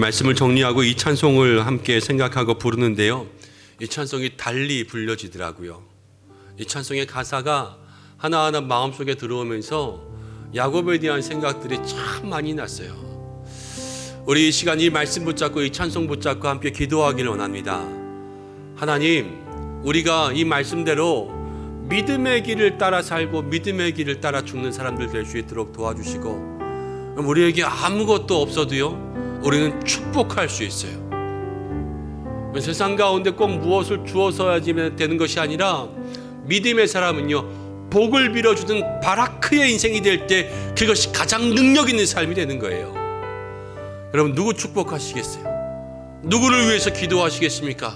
말씀을 정리하고 이 찬송을 함께 생각하고 부르는데요, 이 찬송이 달리 불려지더라고요. 이 찬송의 가사가 하나하나 마음속에 들어오면서 야곱에 대한 생각들이 참 많이 났어요. 우리 이 시간 이 말씀 붙잡고 이 찬송 붙잡고 함께 기도하기를 원합니다. 하나님, 우리가 이 말씀대로 믿음의 길을 따라 살고 믿음의 길을 따라 죽는 사람들 될 수 있도록 도와주시고, 우리에게 아무것도 없어도요, 우리는 축복할 수 있어요. 세상 가운데 꼭 무엇을 주어서야지 되는 것이 아니라, 믿음의 사람은요, 복을 빌어주는 바라크의 인생이 될 때 그것이 가장 능력 있는 삶이 되는 거예요. 여러분, 누구 축복하시겠어요? 누구를 위해서 기도하시겠습니까?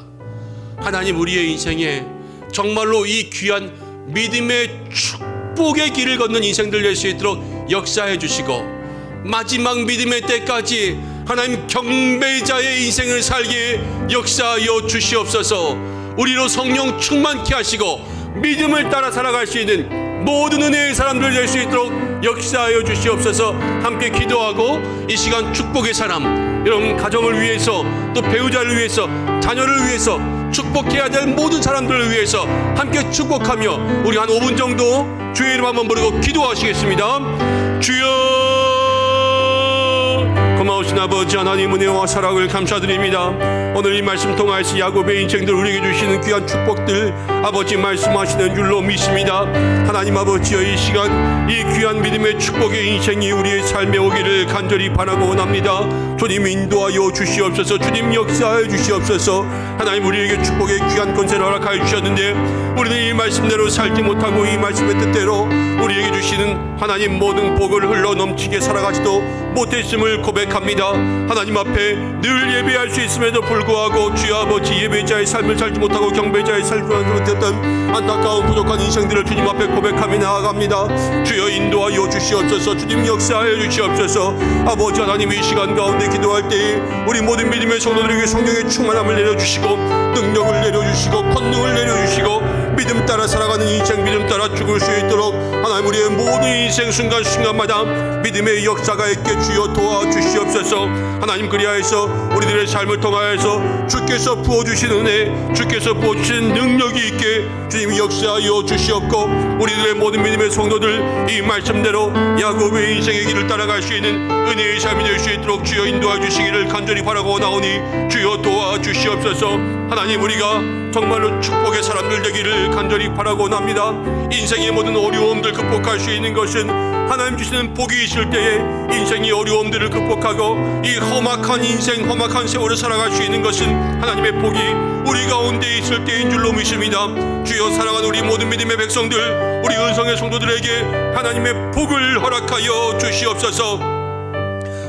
하나님, 우리의 인생에 정말로 이 귀한 믿음의 축복의 길을 걷는 인생들 될 수 있도록 역사해 주시고, 마지막 믿음의 때까지 하나님 경배자의 인생을 살기에 역사하여 주시옵소서. 우리로 성령 충만케 하시고 믿음을 따라 살아갈 수 있는 모든 은혜의 사람들 될 수 있도록 역사하여 주시옵소서. 함께 기도하고 이 시간 축복의 사람, 여러분 가정을 위해서, 또 배우자를 위해서, 자녀를 위해서, 축복해야 될 모든 사람들을 위해서 함께 축복하며 우리 한 5분 정도 주의 이름 한번 부르고 기도하시겠습니다. 주여, 고마우신 아버지 하나님, 은혜와 사랑을 감사드립니다. 오늘 이 말씀 통하여서 야곱의 인생들 우리에게 주시는 귀한 축복들 아버지 말씀하시는 줄로 믿습니다. 하나님 아버지여, 이 시간 이 귀한 믿음의 축복의 인생이 우리의 삶에 오기를 간절히 바라고 원합니다. 주님 인도하여 주시옵소서. 주님 역사하여 주시옵소서. 하나님, 우리에게 축복의 귀한 권세를 허락하여 주셨는데 우리는 이 말씀대로 살지 못하고 이 말씀의 뜻대로 우리에게 주시는 하나님 모든 복을 흘러 넘치게 살아가지도 못했음을 고백합니다. 하나님 앞에 늘 예배할 수 있음에도 불구하고 주여 아버지, 예배자의 삶을 살지 못하고 경배자의 삶을 살지 못했던 안타까운 부족한 인생들을 주님 앞에 고백하며 나아갑니다. 주여 인도하여 주시옵소서. 주님 역사하여 주시옵소서. 아버지 하나님, 이 시간 가운데 기도할 때에 우리 모든 믿음의 성도들에게 성령의 충만함을 내려주시고 능력을 내려주시고 권능을 내려주시고 믿음 따라 살아가는 인생, 믿음 따라 죽을 수 있도록 하나님 우리의 모든 인생 순간순간마다 믿음의 역사가 있게 주여 도와주시옵소서. 하나님, 그리하여서 우리들의 삶을 통하여서 주께서 부어주신 은혜, 주께서 부어주신 능력이 있게 주님 역사하여 주시옵고, 우리들의 모든 믿음의 성도들 이 말씀대로 야곱의 인생의 길을 따라갈 수 있는 은혜의 삶이 될 수 있도록 주여 인도해 주시기를 간절히 바라고 나오니 주여 도와주시옵소서. 하나님, 우리가 정말로 축복의 사람들 되기를 간절히 바라고 납니다. 인생의 모든 어려움들 극복할 수 있는 것은 하나님 주시는 복이 있을 때에 인생의 어려움들을 극복하고 이 험악한 인생, 험악한 세월을 살아갈 수 있는 것은 하나님의 복이 우리 가운데 있을 때인 줄로 믿습니다. 주여, 사랑하는 우리 모든 믿음의 백성들, 우리 은성의 성도들에게 하나님의 복을 허락하여 주시옵소서.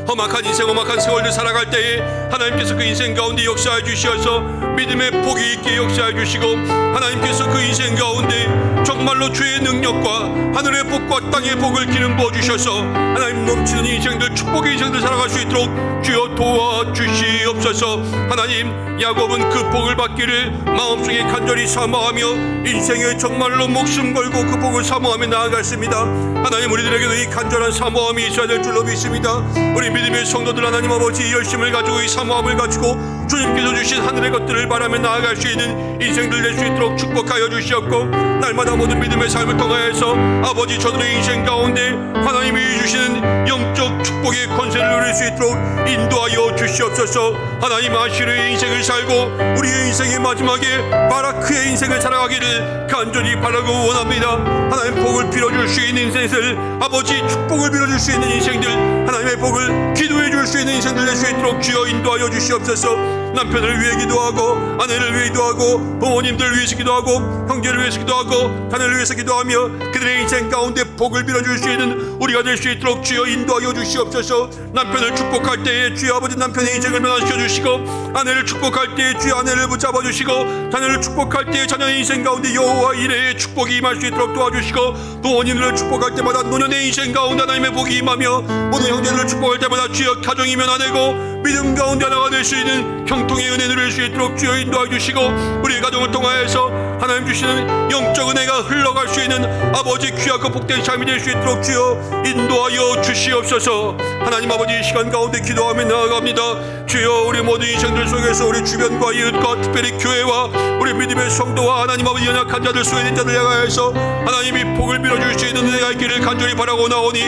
험악한 인생, 험악한 세월을 살아갈 때에 하나님께서 그 인생 가운데 역사해 주시어서 믿음의 복이 있게 역사해 주시고, 하나님께서 그 인생 가운데 정말로 주의 능력과 하늘의 복과 땅의 복을 기름 부어 주셔서 하나님 넘치는 인생들, 축복의 인생들 살아갈 수 있도록 주여 도와주시옵소서. 하나님, 야곱은 그 복을 받기를 마음속에 간절히 사모하며 인생에 정말로 목숨 걸고 그 복을 사모하며 나아갔습니다. 하나님, 우리들에게도 이 간절한 사모함이 있어야 될 줄로 믿습니다. 우리 믿음의 성도들, 하나님 아버지 열심을 가지고 이 사모함을 가지고 주님께서 주신 하늘의 것들을 바라며 나아갈 수 있는 인생들 될 수 있도록 축복하여 주시옵고, 날마다 모든 믿음의 삶을 통하여서 아버지 저들의 인생 가운데 하나님이 주시는 영적 축복의 권세를 누릴 수 있도록 인도하여 주시옵소서. 하나님, 아시르의 인생을 살고 우리의 인생의 마지막에 바라크의 인생을 살아가기를 간절히 바라고 원합니다. 하나님, 복을 빌어줄 수 있는 인생들, 아버지 축복을 빌어줄 수 있는 인생들, 하나님의 복을 기도해 줄 수 있는 인생들 될 수 있도록 주여 인도하여 주시옵소서. 남편을 위해 기도하고, 아내를 위해 기도하고, 부모님들을 위해서 기도하고, 형제를 위해서 기도하고, 자녀를 위해서 기도하며 그들의 인생 가운데 복을 빌어줄 수 있는 우리가 될 수 있도록 주여 인도하여 주시옵소서. 남편을 축복할 때에 주여 아버지 남편의 인생을 변화시켜 주시고, 아내를 축복할 때에 주여 아내를 붙잡아 주시고, 자녀를 축복할 때에 자녀의 인생 가운데 여호와 이레의 축복이 임할 수 있도록 도와주시고, 부모님들을 축복할 때마다 노년의 인생 가운데 하나님의 복이 임하며, 모든 형제들을 축복할 때마다 주여 가정이 변화되고 믿음 가운데 하나가 될 수 있는 형통의 은혜 누릴 수 있도록 주여 인도해 주시고, 우리의 가정을 통하여서 하나님 주시는 영적 은혜가 흘러갈 수 있는 아버지 귀하고 복된 삶이 될 수 있도록 주여 인도하여 주시옵소서. 하나님 아버지 이 시간 가운데 기도하며 나아갑니다. 주여 우리 모든 인생들 속에서 우리 주변과 이웃과 특별히 교회와 우리 믿음의 성도와 하나님 아버지 연약한 자들 소외된 자들 향하여서 하나님이 복을 빌어줄 수 있는 은혜가 있기를 간절히 바라고 나오니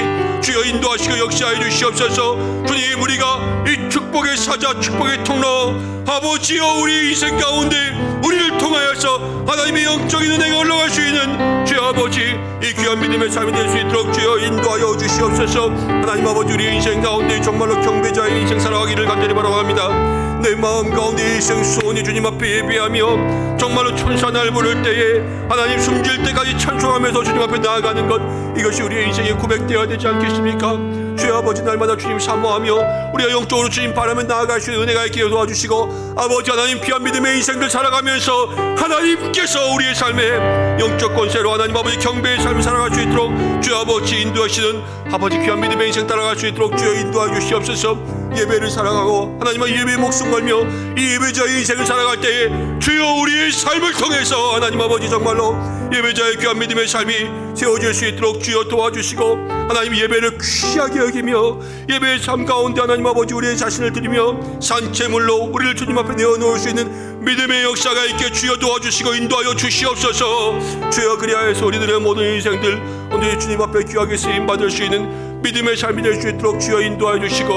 주여 인도하시고 역사해 주시옵소서. 주님 우리가 이 축복의 사자 축복의 통로 아버지여 우리 인생 가운데 우리를 통하여서 하나님의 영적인 은혜가 올라갈 수 있는 주여 아버지 이 귀한 믿음의 삶이 될 수 있도록 주여 인도하여 주시옵소서. 하나님 아버지 우리 인생 가운데 정말로 경배자의 인생 살아가기를 간절히 바라옵니다. 내 마음 가운데 일생 소원이 주님 앞에 예배하며 정말로 천사 날 부를 때에 하나님 숨질 때까지 찬송하면서 주님 앞에 나아가는 것 이것이 우리의 인생의 고백되어야 되지 않겠습니까? 주여 아버지 날마다 주님 사모하며 우리가 영적으로 주님 바라며 나아갈 수 있는 은혜가 있게 도와주시고 아버지 하나님 귀한 믿음의 인생들 살아가면서 하나님께서 우리의 삶에 영적 권세로 하나님 아버지 경배의 삶을 살아갈 수 있도록 주여 아버지 인도하시는 아버지 귀한 믿음의 인생 따라갈 수 있도록 주여 인도하여 주시옵소서. 예배를 살아가고 하나님의 예배에 목숨 걸며 이 예배자의 인생을 살아갈 때에 주여 우리의 삶을 통해서 하나님 아버지 정말로 예배자의 귀한 믿음의 삶이 세워질 수 있도록 주여 도와주시고 하나님 예배를 귀하게 여기며 예배의 삶 가운데 하나님 아버지 우리의 자신을 드리며 산채물로 우리를 주님 앞에 내어놓을 수 있는 믿음의 역사가 있게 주여 도와주시고 인도하여 주시옵소서. 주여 그리하여서 우리들의 모든 인생들 오늘 주님 앞에 귀하게 쓰임받을 수 있는 믿음의 삶이 될 수 있도록 주여 인도하여 주시고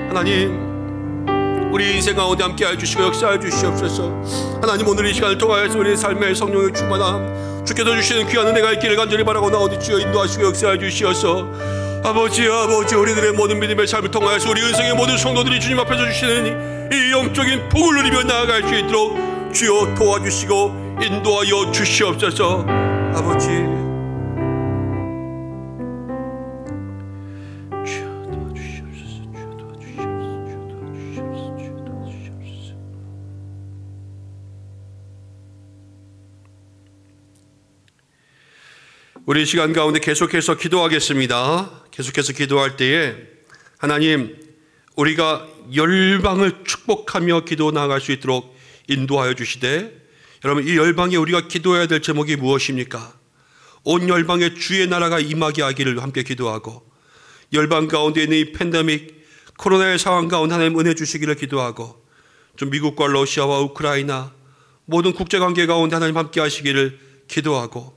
하나님 우리 인생 가운데 함께하여 주시고 역사하여 주시옵소서. 하나님 오늘 이 시간을 통하여서 우리의 삶의 성령의 충만함 주께서 주시는 귀한 은혜가 있기를 간절히 바라고 나오니 주여 인도하시고 역사하여 주시옵소서. 아버지 우리들의 모든 믿음의 삶을 통하여서 우리 인생의 모든 성도들이 주님 앞에서 주시는 이 영적인 복을 누리며 나아갈 수 있도록 주여 도와주시고 인도하여 주시옵소서. 아버지 우리 시간 가운데 계속해서 기도하겠습니다. 계속해서 기도할 때에 하나님 우리가 열방을 축복하며 기도 나아갈 수 있도록 인도하여 주시되 여러분 이 열방에 우리가 기도해야 될 제목이 무엇입니까? 온 열방에 주의 나라가 임하게 하기를 함께 기도하고 열방 가운데 있는 이 팬데믹 코로나의 상황 가운데 하나님 은혜 주시기를 기도하고 좀 미국과 러시아와 우크라이나 모든 국제관계 가운데 하나님 함께 하시기를 기도하고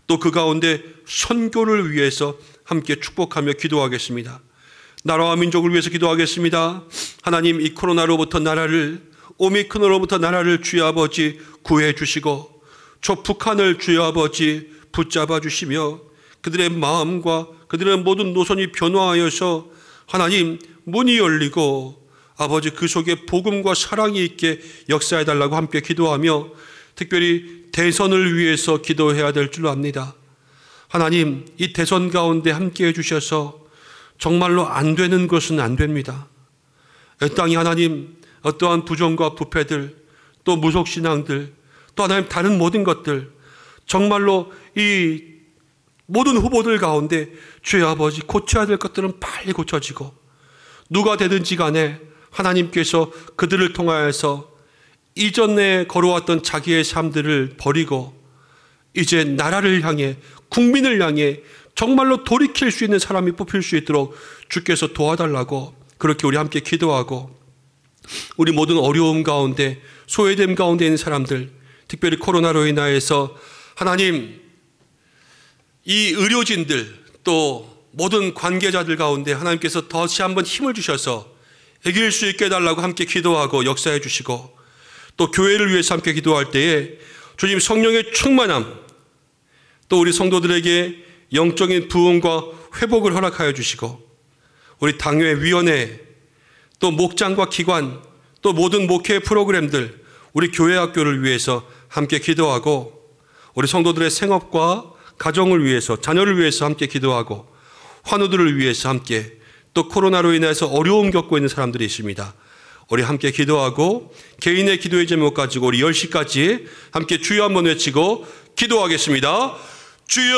또 그 가운데 선교를 위해서 함께 축복하며 기도하겠습니다. 나라와 민족을 위해서 기도하겠습니다. 하나님 이 코로나로부터 나라를 오미크론으로부터 나라를 주여 아버지 구해 주시고 저 북한을 주여 아버지 붙잡아 주시며 그들의 마음과 그들의 모든 노선이 변화하여서 하나님 문이 열리고 아버지 그 속에 복음과 사랑이 있게 역사해 달라고 함께 기도하며 특별히 대선을 위해서 기도해야 될 줄 압니다. 하나님 이 대선 가운데 함께 해주셔서 정말로 안 되는 것은 안 됩니다. 이 땅이 하나님 어떠한 부정과 부패들 또 무속신앙들 또 하나님 다른 모든 것들 정말로 이 모든 후보들 가운데 주의 아버지 고쳐야 될 것들은 빨리 고쳐지고 누가 되든지 간에 하나님께서 그들을 통하여서 이전에 걸어왔던 자기의 삶들을 버리고 이제 나라를 향해 국민을 향해 정말로 돌이킬 수 있는 사람이 뽑힐 수 있도록 주께서 도와달라고 그렇게 우리 함께 기도하고 우리 모든 어려움 가운데 소외됨 가운데 있는 사람들 특별히 코로나로 인하여서 하나님 이 의료진들 또 모든 관계자들 가운데 하나님께서 다시 한번 힘을 주셔서 이길 수 있게 해달라고 함께 기도하고 역사해 주시고 또 교회를 위해서 함께 기도할 때에 주님 성령의 충만함 또 우리 성도들에게 영적인 부흥과 회복을 허락하여 주시고 우리 당회위원회 또 목장과 기관 또 모든 목회 프로그램들 우리 교회 학교를 위해서 함께 기도하고 우리 성도들의 생업과 가정을 위해서 자녀를 위해서 함께 기도하고 환우들을 위해서 함께 또 코로나로 인해서 어려움 겪고 있는 사람들이 있습니다. 우리 함께 기도하고 개인의 기도의 제목 가지고 우리 10시까지 함께 주여 한번 외치고 기도하겠습니다. 주여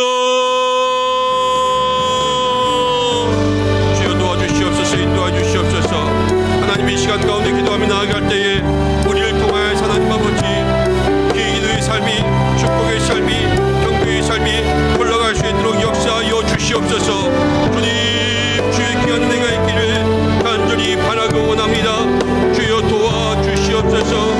주여 도와주시옵소서 인도해 주시옵소서. 하나님 이 시간 가운데 기도하며 나아갈 때에 우리를 통하여 하나님 아버지 이 기도의 삶이 축복의 주옵소서.